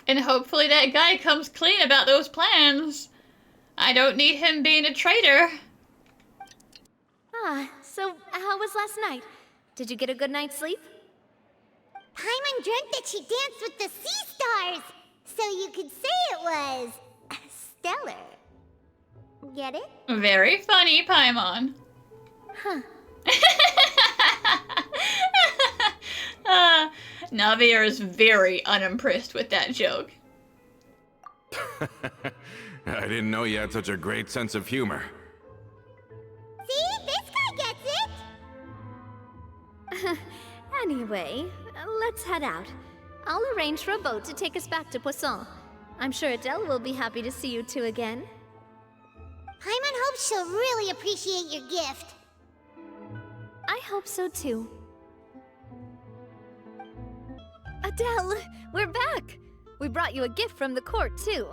And hopefully that guy comes clean about those plans. I don't need him being a traitor. So how was last night? Did you get a good night's sleep? Paimon dreamt that she danced with the sea stars, so you could say it was stellar. Get it? Very funny, Paimon. Huh. Navia is very unimpressed with that joke. I didn't know you had such a great sense of humor. See? This guy gets it! Anyway, let's head out. I'll arrange for a boat to take us back to Poisson. I'm sure Adele will be happy to see you two again. Paimon hopes she'll really appreciate your gift. I hope so too. Adele, we're back! We brought you a gift from the court too.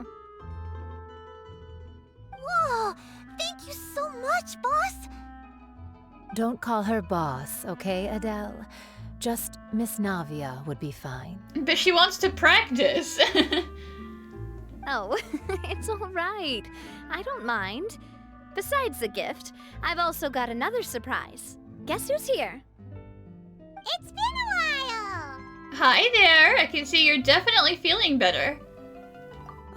Whoa! Thank you so much, boss! Don't call her boss, okay, Adele? Just Miss Navia would be fine. But she wants to practice. Oh, it's all right. I don't mind. Besides the gift, I've also got another surprise. Guess who's here? It's been a while! Hi there. I can see you're definitely feeling better.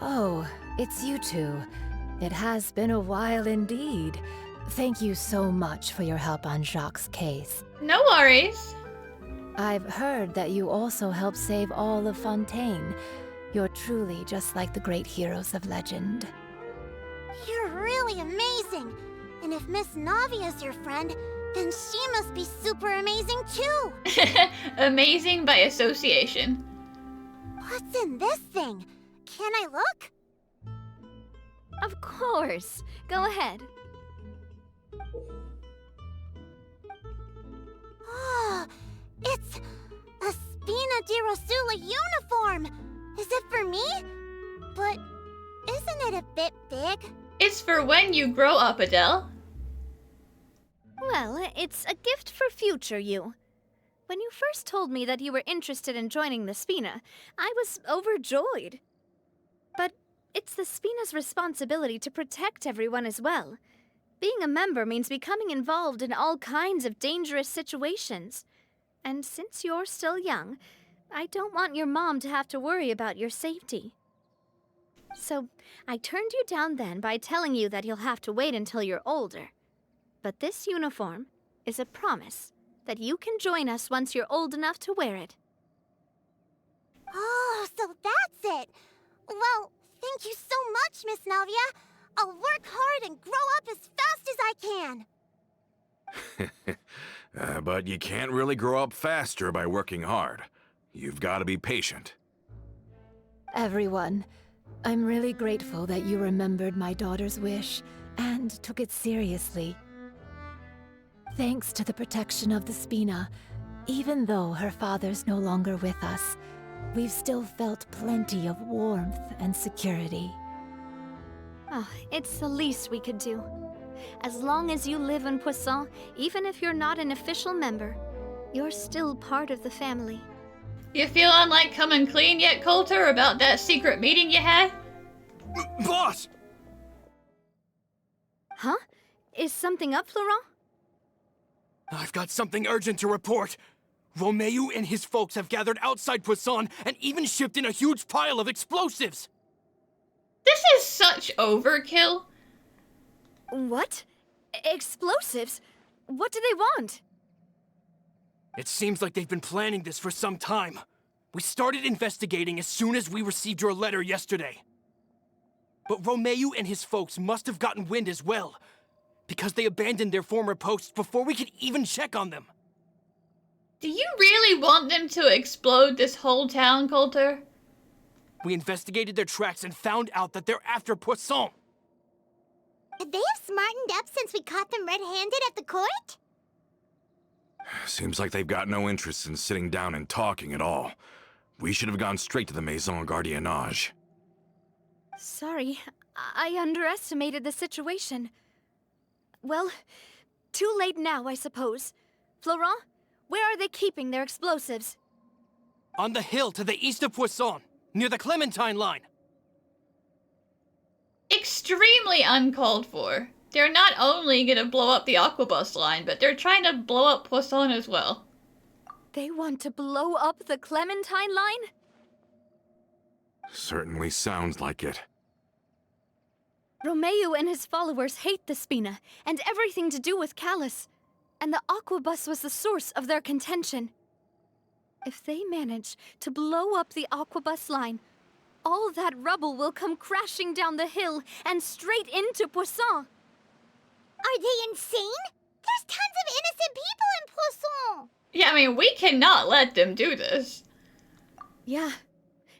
Oh, it's you two. It has been a while indeed. Thank you so much for your help on Jacques' case. No worries. I've heard that you also helped save all of Fontaine. You're truly just like the great heroes of legend. You're really amazing! And if Miss Navia's your friend, then she must be super amazing too! Amazing by association. What's in this thing? Can I look? Of course. Go ahead. Oh, it's a Spina di Rosula uniform! Is it for me? But isn't it a bit big? It's for when you grow up, Adele. Well, it's a gift for future you. When you first told me that you were interested in joining the Spina, I was overjoyed. But it's the Spina's responsibility to protect everyone as well. Being a member means becoming involved in all kinds of dangerous situations. And since you're still young, I don't want your mom to have to worry about your safety. So, I turned you down then by telling you that you'll have to wait until you're older. But this uniform is a promise that you can join us once you're old enough to wear it. Oh, so that's it. Well, thank you so much, Miss Navia. I'll work hard and grow up as fast as I can. But you can't really grow up faster by working hard. You've got to be patient. Everyone, I'm really grateful that you remembered my daughter's wish and took it seriously. Thanks to the protection of the Spina, even though her father's no longer with us, we've still felt plenty of warmth and security. Oh, it's the least we could do. As long as you live in Poisson, even if you're not an official member, you're still part of the family. You feeling like coming clean yet, Coulter, about that secret meeting you had? Boss! Huh? Is something up, Florent? I've got something urgent to report. Romeu and his folks have gathered outside Poisson and even shipped in a huge pile of explosives. This is such overkill. What? Explosives? What do they want? It seems like they've been planning this for some time. We started investigating as soon as we received your letter yesterday. But Romeu and his folks must have gotten wind as well, because they abandoned their former posts before we could even check on them. Do you really want them to explode this whole town, Coulter? We investigated their tracks and found out that they're after Poisson. Could they have smartened up since we caught them red-handed at the court? Seems like they've got no interest in sitting down and talking at all. We should have gone straight to the Maison Gardiennage. Sorry, I underestimated the situation. Well, too late now, I suppose. Florent, where are they keeping their explosives? On the hill to the east of Poisson, near the Clementine line. Extremely uncalled for. They're not only gonna blow up the Aquabus line, but they're trying to blow up Poisson as well. They want to blow up the Clementine line? Certainly sounds like it. Romeu and his followers hate the Spina and everything to do with Callus. And the Aquabus was the source of their contention. If they manage to blow up the Aquabus line, all that rubble will come crashing down the hill and straight into Poisson. Are they insane? There's tons of innocent people in Poisson! Yeah, I mean, we cannot let them do this. Yeah.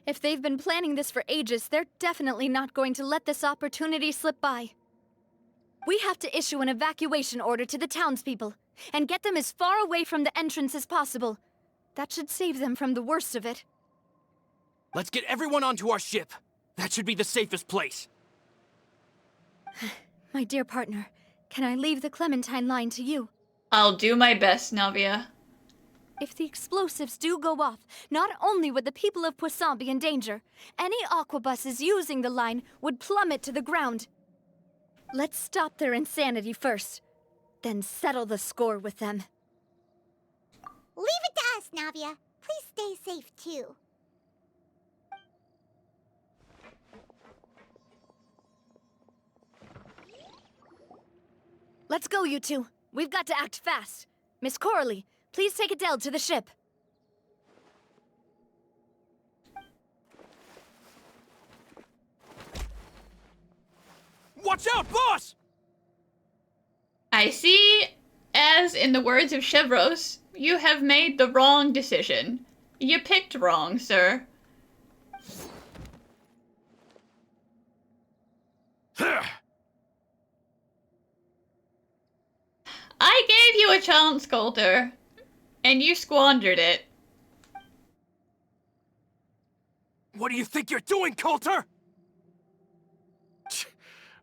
If they've been planning this for ages, they're definitely not going to let this opportunity slip by. We have to issue an evacuation order to the townspeople and get them as far away from the entrance as possible. That should save them from the worst of it. Let's get everyone onto our ship. That should be the safest place. My dear partner, can I leave the Clementine line to you? I'll do my best, Navia. If the explosives do go off, not only would the people of Poisson be in danger, any aquabuses using the line would plummet to the ground. Let's stop their insanity first, then settle the score with them. Leave it to us, Navia. Please stay safe, too. Let's go, you two. We've got to act fast. Miss Coralie, please take Adele to the ship. Watch out, boss! I see, as in the words of Chevros, you have made the wrong decision. You picked wrong, sir. I gave you a chance, Coulter, and you squandered it. What do you think you're doing, Coulter?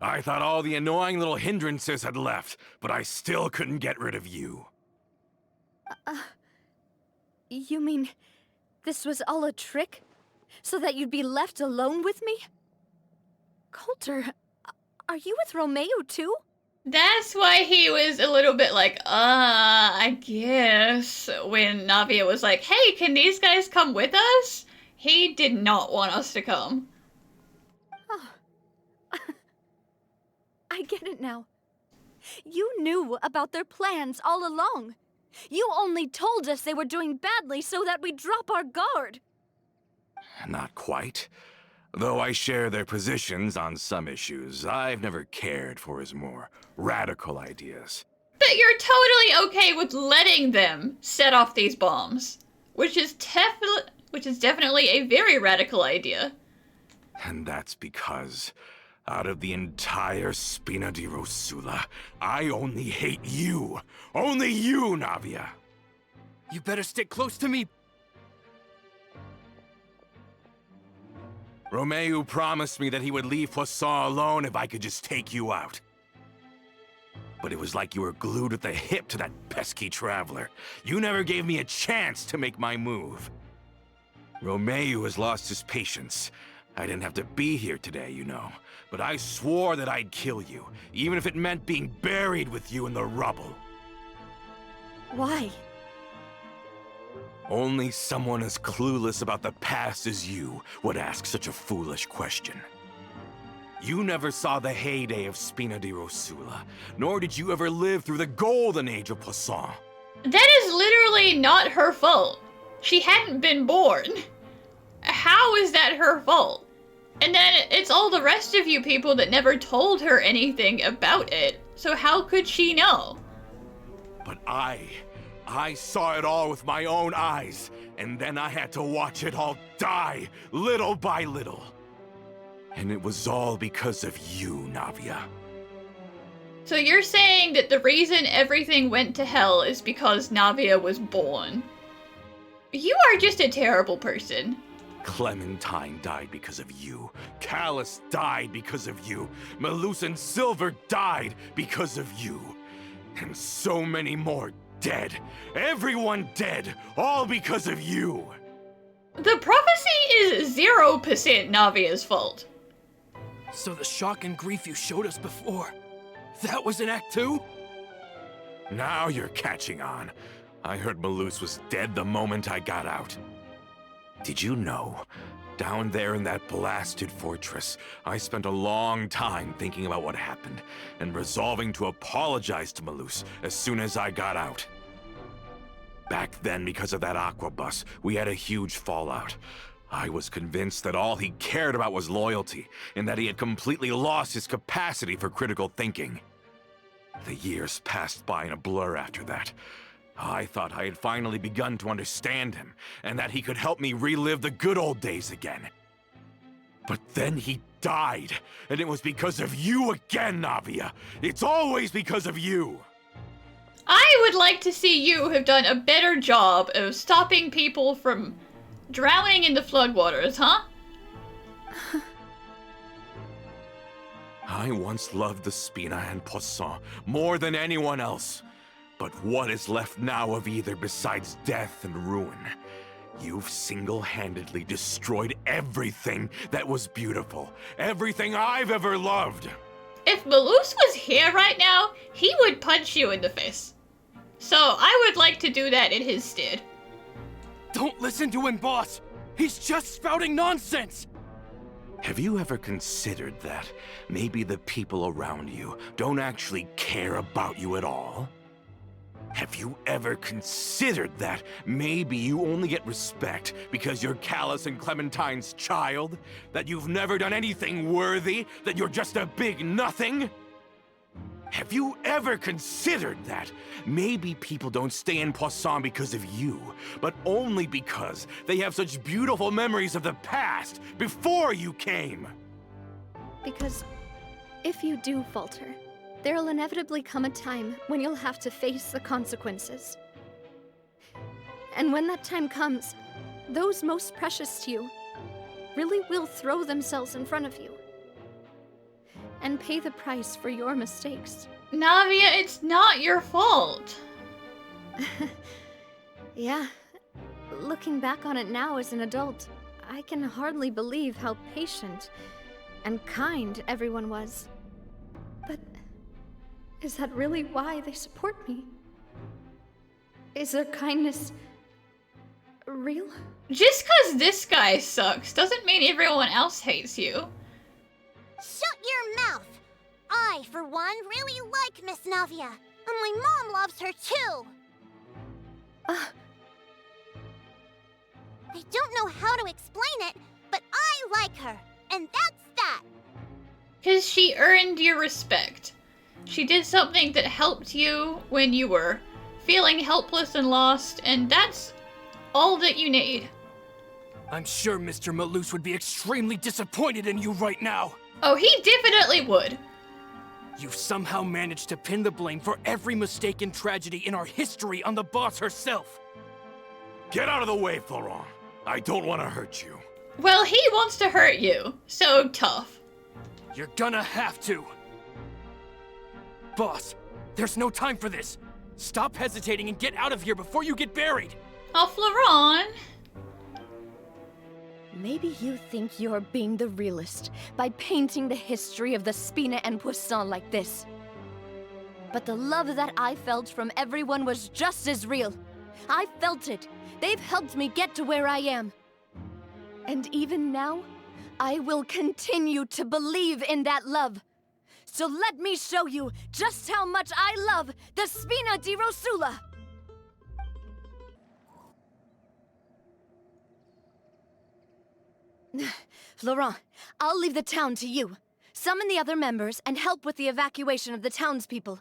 I thought all the annoying little hindrances had left, but I still couldn't get rid of you. You mean this was all a trick? So that you'd be left alone with me? Coulter, are you with Romeo too? That's why he was a little bit like, I guess, when Navia was like, hey, can these guys come with us? He did not want us to come. Oh. I get it now. You knew about their plans all along. You only told us they were doing badly so that we'd drop our guard. Not quite. Though I share their positions on some issues, I've never cared for his more radical ideas. But you're totally okay with letting them set off these bombs, which is definitely a very radical idea. And that's because, out of the entire Spina di Rosula, I only hate you. Only you, Navia. You better stick close to me. Romeo promised me that he would leave Poisson alone if I could just take you out. But it was like you were glued at the hip to that pesky traveler. You never gave me a chance to make my move. Romeo has lost his patience. I didn't have to be here today, you know. But I swore that I'd kill you, even if it meant being buried with you in the rubble. Why? Only someone as clueless about the past as you would ask such a foolish question. You never saw the heyday of Spina di Rosula, nor did you ever live through the golden age of Poisson. That is literally not her fault. She hadn't been born. How is that her fault? And then it's all the rest of you people that never told her anything about it. So how could she know? But I saw it all with my own eyes, and then I had to watch it all die, little by little. And it was all because of you, Navia. So you're saying that the reason everything went to hell is because Navia was born. You are just a terrible person. Clementine died because of you. Callus died because of you. Malus and Silver died because of you. And so many more dead. Everyone dead, all because of you. The prophecy is 0% Navia's fault. So the shock and grief you showed us before, that was in Act 2? Now you're catching on. I heard Malus was dead the moment I got out. Did you know? Down there in that blasted fortress, I spent a long time thinking about what happened and resolving to apologize to Malus as soon as I got out. Back then, because of that aqua bus, we had a huge fallout. I was convinced that all he cared about was loyalty, and that he had completely lost his capacity for critical thinking. The years passed by in a blur after that. I thought I had finally begun to understand him, and that he could help me relive the good old days again. But then he died, and it was because of you again, Navia. It's always because of you. I would like to see you have done a better job of stopping people from drowning in the floodwaters, huh? I once loved the Spina and Poisson more than anyone else. But what is left now of either besides death and ruin? You've single-handedly destroyed everything that was beautiful. Everything I've ever loved. If Malus was here right now, he would punch you in the face. So I would like to do that in his stead. Don't listen to him, boss! He's just spouting nonsense! Have you ever considered that maybe the people around you don't actually care about you at all? Have you ever considered that maybe you only get respect because you're Callus and Clementine's child? That you've never done anything worthy? That you're just a big nothing? Have you ever considered that maybe people don't stay in Poisson because of you, but only because they have such beautiful memories of the past before you came? Because if you do falter, there'll inevitably come a time when you'll have to face the consequences. And when that time comes, those most precious to you really will throw themselves in front of you and pay the price for your mistakes. Navia, it's not your fault. Yeah, Looking back on it now as an adult, I can hardly believe how patient and kind everyone was. But is that really why they support me? Is their kindness real? Just 'cause this guy sucks doesn't mean everyone else hates you. Shut your mouth! I, for one, really like Miss Navia. And my mom loves her too! I don't know how to explain it, but I like her. And that's that! 'Cause she earned your respect. She did something that helped you when you were feeling helpless and lost, and that's all that you need. I'm sure Mr. Malus would be extremely disappointed in you right now. Oh, he definitely would. You somehow managed to pin the blame for every mistake and tragedy in our history on the boss herself. Get out of the way, Florent. I don't want to hurt you. Well, he wants to hurt you, so tough. You're gonna have to. Boss, there's no time for this. Stop hesitating and get out of here before you get buried. Oh, Florent. Maybe you think you're being the realist by painting the history of the Spina and Poisson like this. But the love that I felt from everyone was just as real. I felt it. They've helped me get to where I am. And even now, I will continue to believe in that love. So let me show you just how much I love the Spina di Rosula! Florent, I'll leave the town to you. Summon the other members and help with the evacuation of the townspeople.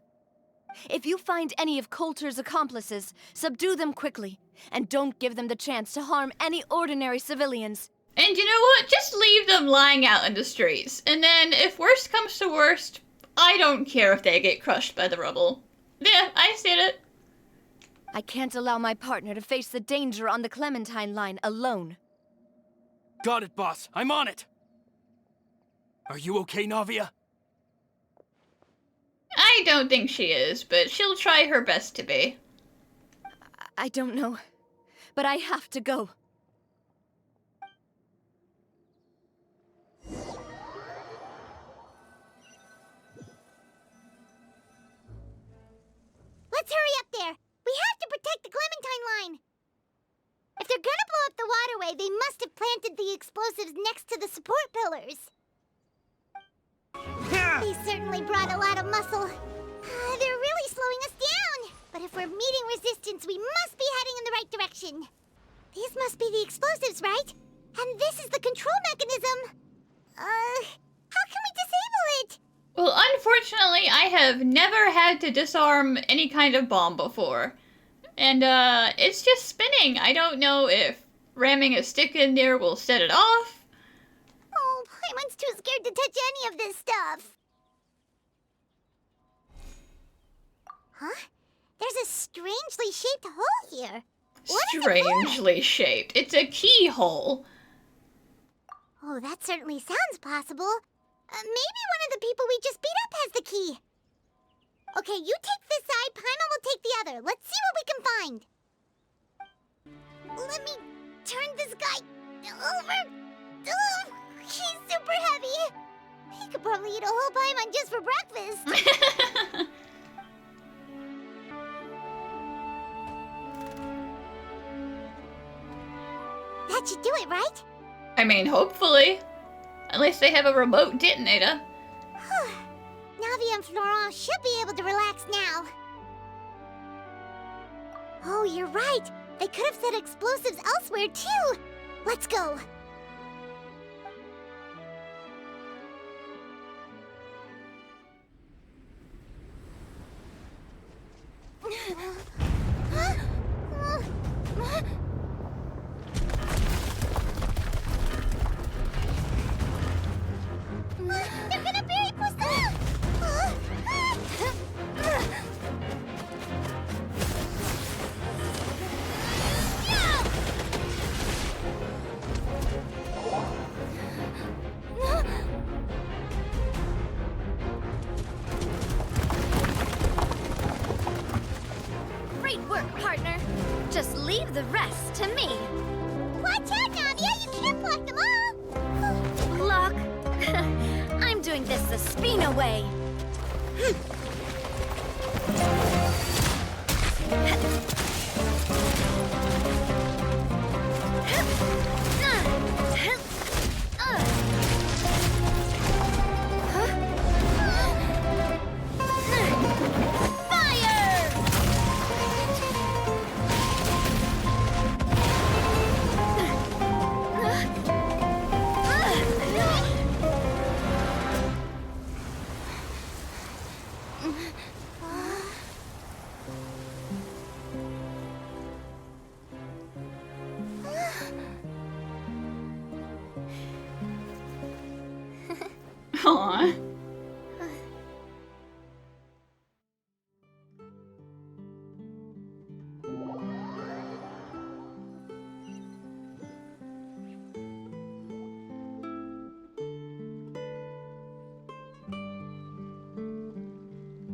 If you find any of Coulter's accomplices, subdue them quickly, and don't give them the chance to harm any ordinary civilians. And you know what? Just leave them lying out in the streets. And then, if worst comes to worst, I don't care if they get crushed by the rubble. Yeah, I said it. I can't allow my partner to face the danger on the Clementine line alone. Got it, boss. I'm on it. Are you okay, Navia? I don't think she is, but she'll try her best to be. I don't know, but I have to go. Let's hurry up there! We have to protect the Clementine line! If they're gonna blow up the waterway, they must have planted the explosives next to the support pillars. They certainly brought a lot of muscle. They're really slowing us down! But if we're meeting resistance, we must be heading in the right direction. These must be the explosives, right? And this is the control mechanism. How can we disable it? Well, unfortunately, I have never had to disarm any kind of bomb before. And, it's just spinning. I don't know if ramming a stick in there will set it off. Oh, Paimon's too scared to touch any of this stuff. Huh? There's a strangely shaped hole here. What is it for? Strangely shaped. It's a keyhole. Oh, that certainly sounds possible. Maybe one of the people we just beat up has the key. Okay, you take this side, Paimon will take the other. Let's see what we can find. Let me turn this guy over. Oh, he's super heavy. He could probably eat a whole Paimon just for breakfast. That should do it, right? I mean, hopefully. Unless they have a remote detonator. Navia and Florent should be able to relax now. Oh, you're right. They could have set explosives elsewhere, too. Let's go. They're gonna bury Poisson! leave the rest to me. Watch out, Navia! You can't block them all! Block? I'm doing this the Spina way. Aww.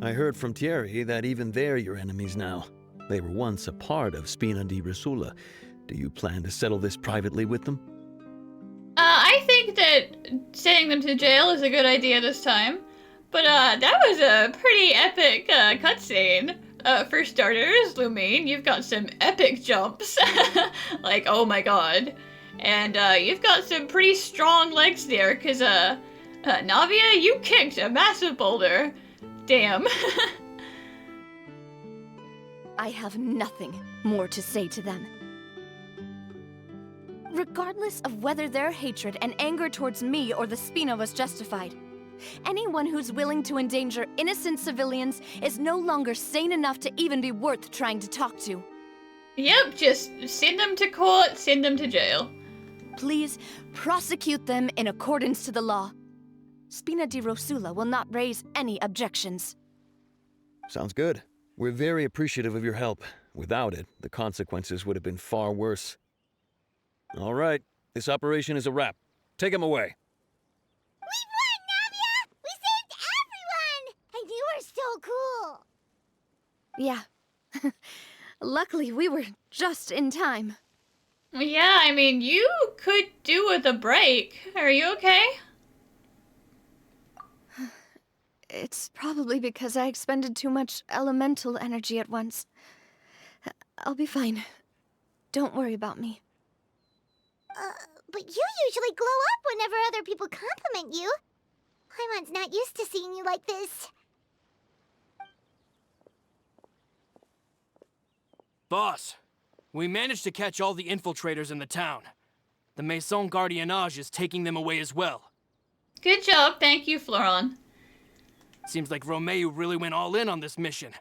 I heard from Thierry that even they're your enemies now. They were once a part of Spina di Rosula. Do you plan to settle this privately with them? I think that sending them to jail is a good idea this time. But that was a pretty epic cutscene. For starters, Lumine, you've got some epic jumps. Like, oh my god. And you've got some pretty strong legs there, because Navia, you kicked a massive boulder. Damn. I have nothing more to say to them. Regardless of whether their hatred and anger towards me or the Spina was justified, anyone who's willing to endanger innocent civilians is no longer sane enough to even be worth trying to talk to. Yep, just send them to court, send them to jail. Please prosecute them in accordance to the law. Spina di Rosula will not raise any objections. Sounds good. We're very appreciative of your help. Without it, the consequences would have been far worse. All right, this operation is a wrap. Take him away. We won, Navia! We saved everyone! And you were so cool! Yeah. Luckily, we were just in time. Yeah, I mean, you could do with a break. Are you okay? It's probably because I expended too much elemental energy at once. I'll be fine. Don't worry about me. But you usually glow up whenever other people compliment you. Paimon's not used to seeing you like this. Boss, we managed to catch all the infiltrators in the town. The Maison Gardiennage is taking them away as well. Good job, thank you, Floron. Seems like Romeo really went all in on this mission.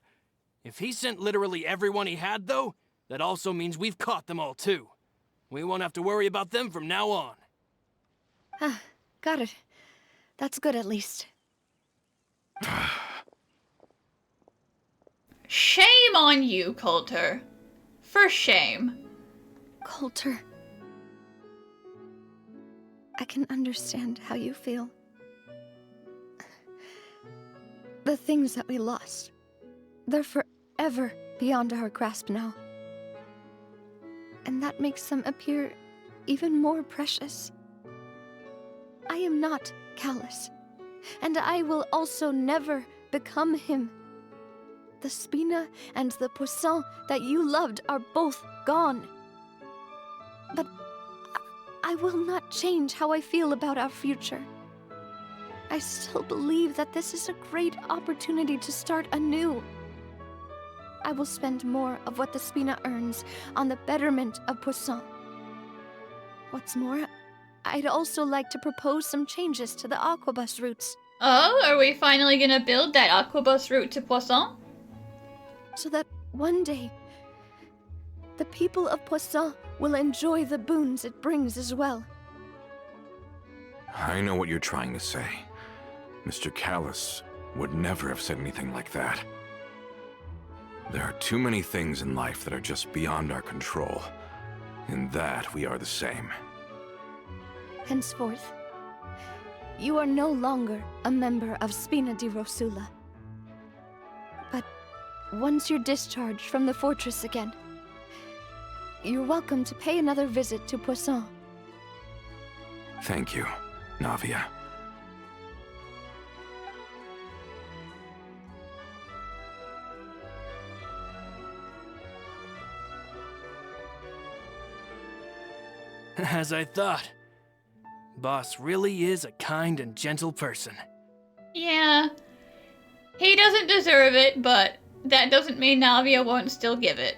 If he sent literally everyone he had, though, that also means we've caught them all, too. We won't have to worry about them from now on. Ah, got it. That's good, at least. Shame on you, Coulter. For shame. Coulter. I can understand how you feel. The things that we lost, they're forever beyond our grasp now. And that makes them appear even more precious. I am not callous, and I will also never become him. The Spina and the Poisson that you loved are both gone. But I will not change how I feel about our future. I still believe that this is a great opportunity to start anew. I will spend more of what the Spina earns on the betterment of Poisson. What's more, I'd also like to propose some changes to the aquabus routes. Oh, are we finally gonna build that aquabus route to Poisson? So that one day, the people of Poisson will enjoy the boons it brings as well. I know what you're trying to say. Mr. Callus would never have said anything like that. There are too many things in life that are just beyond our control. In that, we are the same. Henceforth, you are no longer a member of Spina di Rosula. But once you're discharged from the fortress again, you're welcome to pay another visit to Poisson. Thank you, Navia. As I thought. Boss really is a kind and gentle person. Yeah. He doesn't deserve it, but that doesn't mean Navia won't still give it.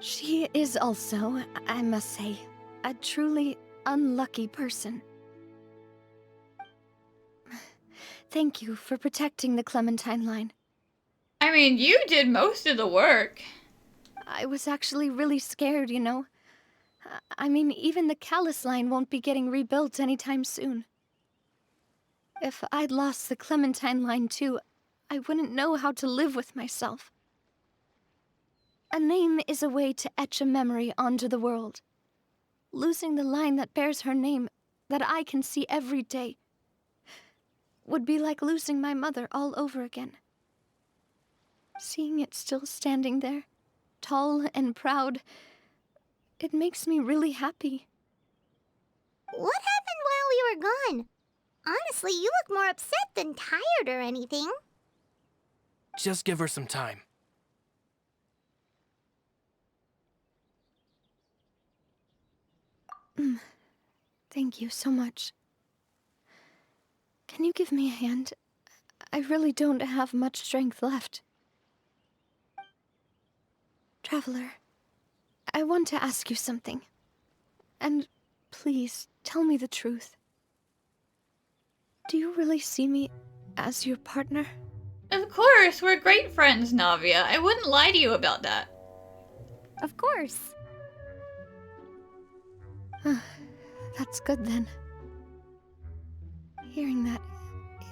She is also, I must say, a truly unlucky person. Thank you for protecting the Clementine line. I mean, you did most of the work. I was actually really scared, you know. I mean, even the Callus line won't be getting rebuilt anytime soon. If I'd lost the Clementine line too, I wouldn't know how to live with myself. A name is a way to etch a memory onto the world. Losing the line that bears her name, that I can see every day, would be like losing my mother all over again. Seeing it still standing there, tall and proud, it makes me really happy. What happened while we were gone? Honestly, you look more upset than tired or anything. Just give her some time. Thank you so much. Can you give me a hand? I really don't have much strength left. Traveler, I want to ask you something. And please, tell me the truth. Do you really see me as your partner? Of course, we're great friends, Navia. I wouldn't lie to you about that. Of course. That's good then. Hearing that,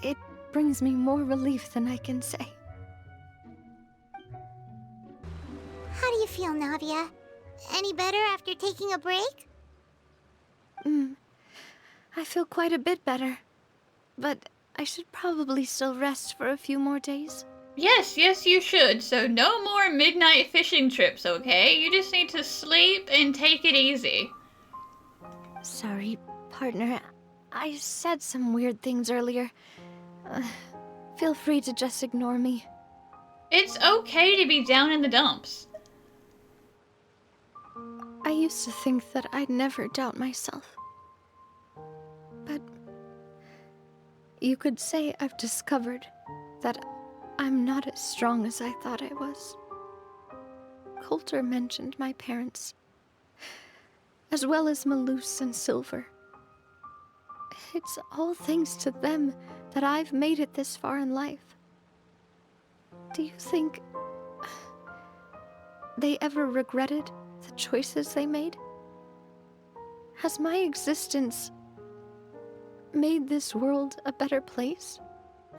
it brings me more relief than I can say. How do you feel, Navia? Any better after taking a break? I feel quite a bit better. But I should probably still rest for a few more days. Yes, you should. So no more midnight fishing trips, okay? You just need to sleep and take it easy. Sorry, partner. I said some weird things earlier. Feel free to just ignore me. It's okay to be down in the dumps. I used to think that I'd never doubt myself. But you could say I've discovered that I'm not as strong as I thought I was. Coulter mentioned my parents, as well as Malus and Silver. It's all thanks to them that I've made it this far in life. Do you think they ever regretted the choices they made? Has my existence made this world a better place?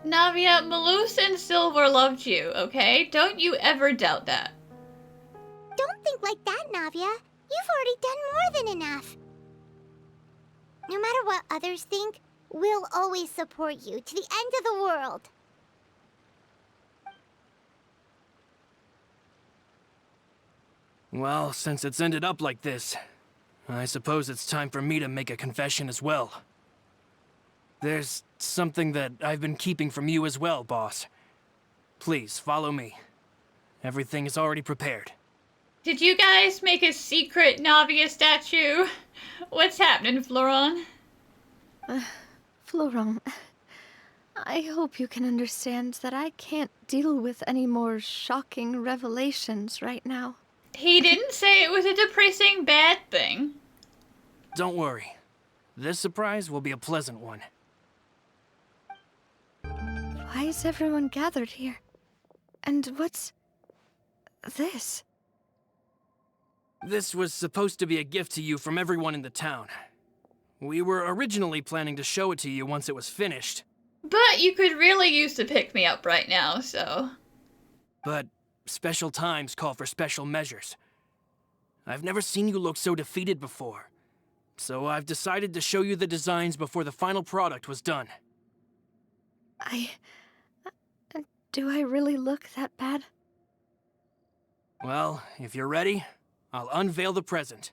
Navia, Malus and Silver loved you, okay? Don't you ever doubt that. Don't think like that, Navia. You've already done more than enough. No matter what others think, we'll always support you to the end of the world. Well, since it's ended up like this, I suppose it's time for me to make a confession as well. There's something that I've been keeping from you as well, boss. Please, follow me. Everything is already prepared. Did you guys make a secret Navia statue? What's happening, Floron? Florent, I hope you can understand that I can't deal with any more shocking revelations right now. He didn't say it was a depressing bad thing. Don't worry. This surprise will be a pleasant one. Why is everyone gathered here? And what's this? This was supposed to be a gift to you from everyone in the town. We were originally planning to show it to you once it was finished. But you could really use to pick me up right now, so... But special times call for special measures. I've never seen you look so defeated before. So I've decided to show you the designs before the final product was done. Do I really look that bad? Well, if you're ready, I'll unveil the present.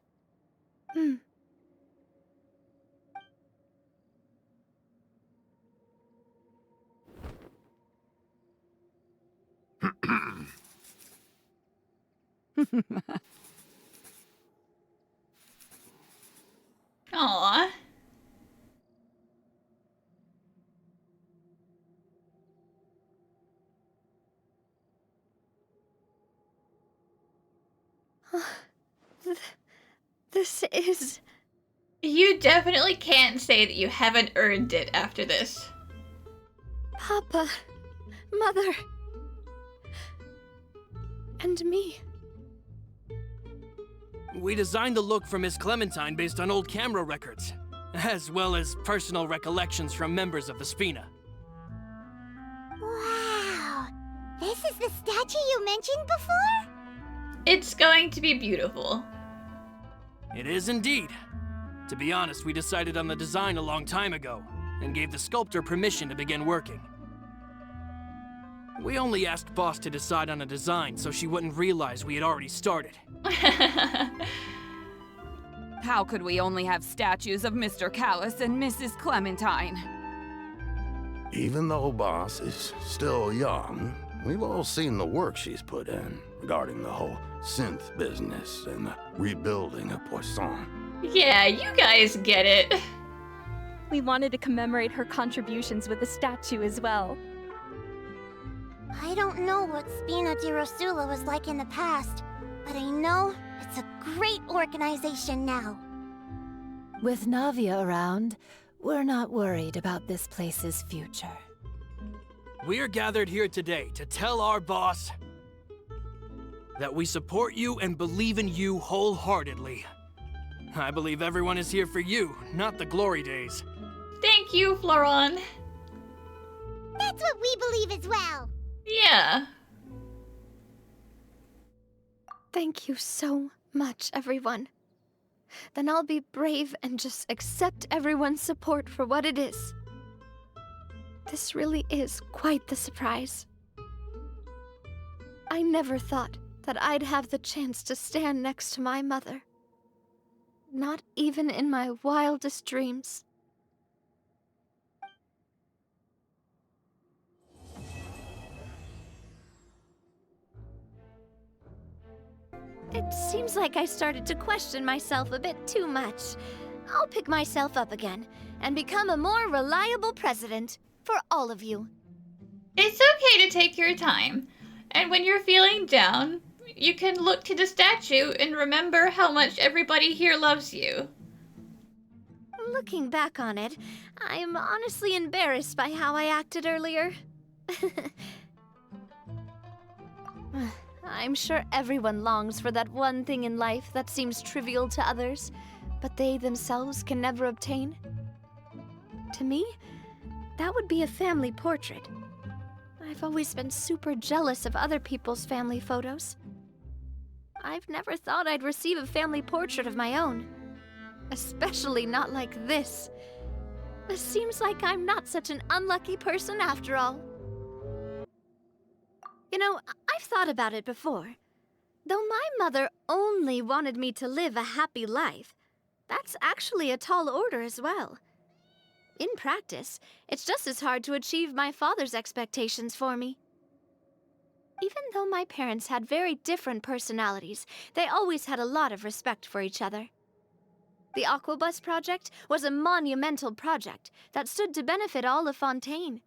Aww. This is... You definitely can't say that you haven't earned it after this. Papa, Mother, and me. We designed the look for Miss Clementine based on old camera records, as well as personal recollections from members of the Spina. Wow! This is the statue you mentioned before? It's going to be beautiful. It is indeed. To be honest, we decided on the design a long time ago, and gave the sculptor permission to begin working. We only asked Boss to decide on a design so she wouldn't realize we had already started. How could we only have statues of Mr. Callus and Mrs. Clementine? Even though Boss is still young, we've all seen the work she's put in regarding the whole synth business and the rebuilding of Poisson. Yeah, you guys get it. We wanted to commemorate her contributions with a statue as well. I don't know what Spina di Rosula was like in the past, but I know it's a great organization now. With Navia around, we're not worried about this place's future. We are gathered here today to tell our boss that we support you and believe in you wholeheartedly. I believe everyone is here for you, not the glory days. Thank you, Floron. That's what we believe as well. Yeah. Thank you so much, everyone. Then I'll be brave and just accept everyone's support for what it is. This really is quite the surprise. I never thought that I'd have the chance to stand next to my mother. Not even in my wildest dreams. It seems like I started to question myself a bit too much. I'll pick myself up again and become a more reliable president for all of you. It's okay to take your time. And when you're feeling down, you can look to the statue and remember how much everybody here loves you. Looking back on it, I'm honestly embarrassed by how I acted earlier. I'm sure everyone longs for that one thing in life that seems trivial to others, but they themselves can never obtain. To me, that would be a family portrait. I've always been super jealous of other people's family photos. I've never thought I'd receive a family portrait of my own. Especially not like this. It seems like I'm not such an unlucky person after all. You know, I've thought about it before. Though my mother only wanted me to live a happy life, that's actually a tall order as well. In practice, it's just as hard to achieve my father's expectations for me. Even though my parents had very different personalities, they always had a lot of respect for each other. The Aquabus project was a monumental project that stood to benefit all of Fontaine.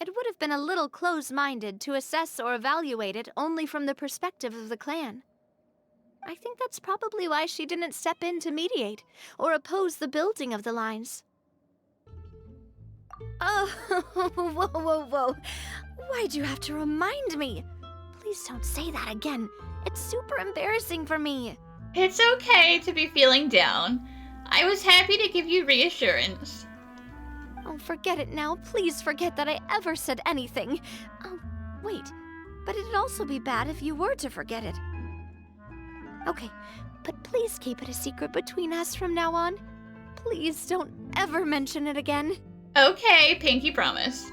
It would have been a little close-minded to assess or evaluate it only from the perspective of the clan. I think that's probably why she didn't step in to mediate or oppose the building of the lines. Oh, whoa. Why'd you have to remind me? Please don't say that again. It's super embarrassing for me. It's okay to be feeling down. I was happy to give you reassurance. Oh, forget it now. Please forget that I ever said anything. Oh, wait. But it'd also be bad if you were to forget it. Okay, but please keep it a secret between us from now on. Please don't ever mention it again. Okay, pinky promise.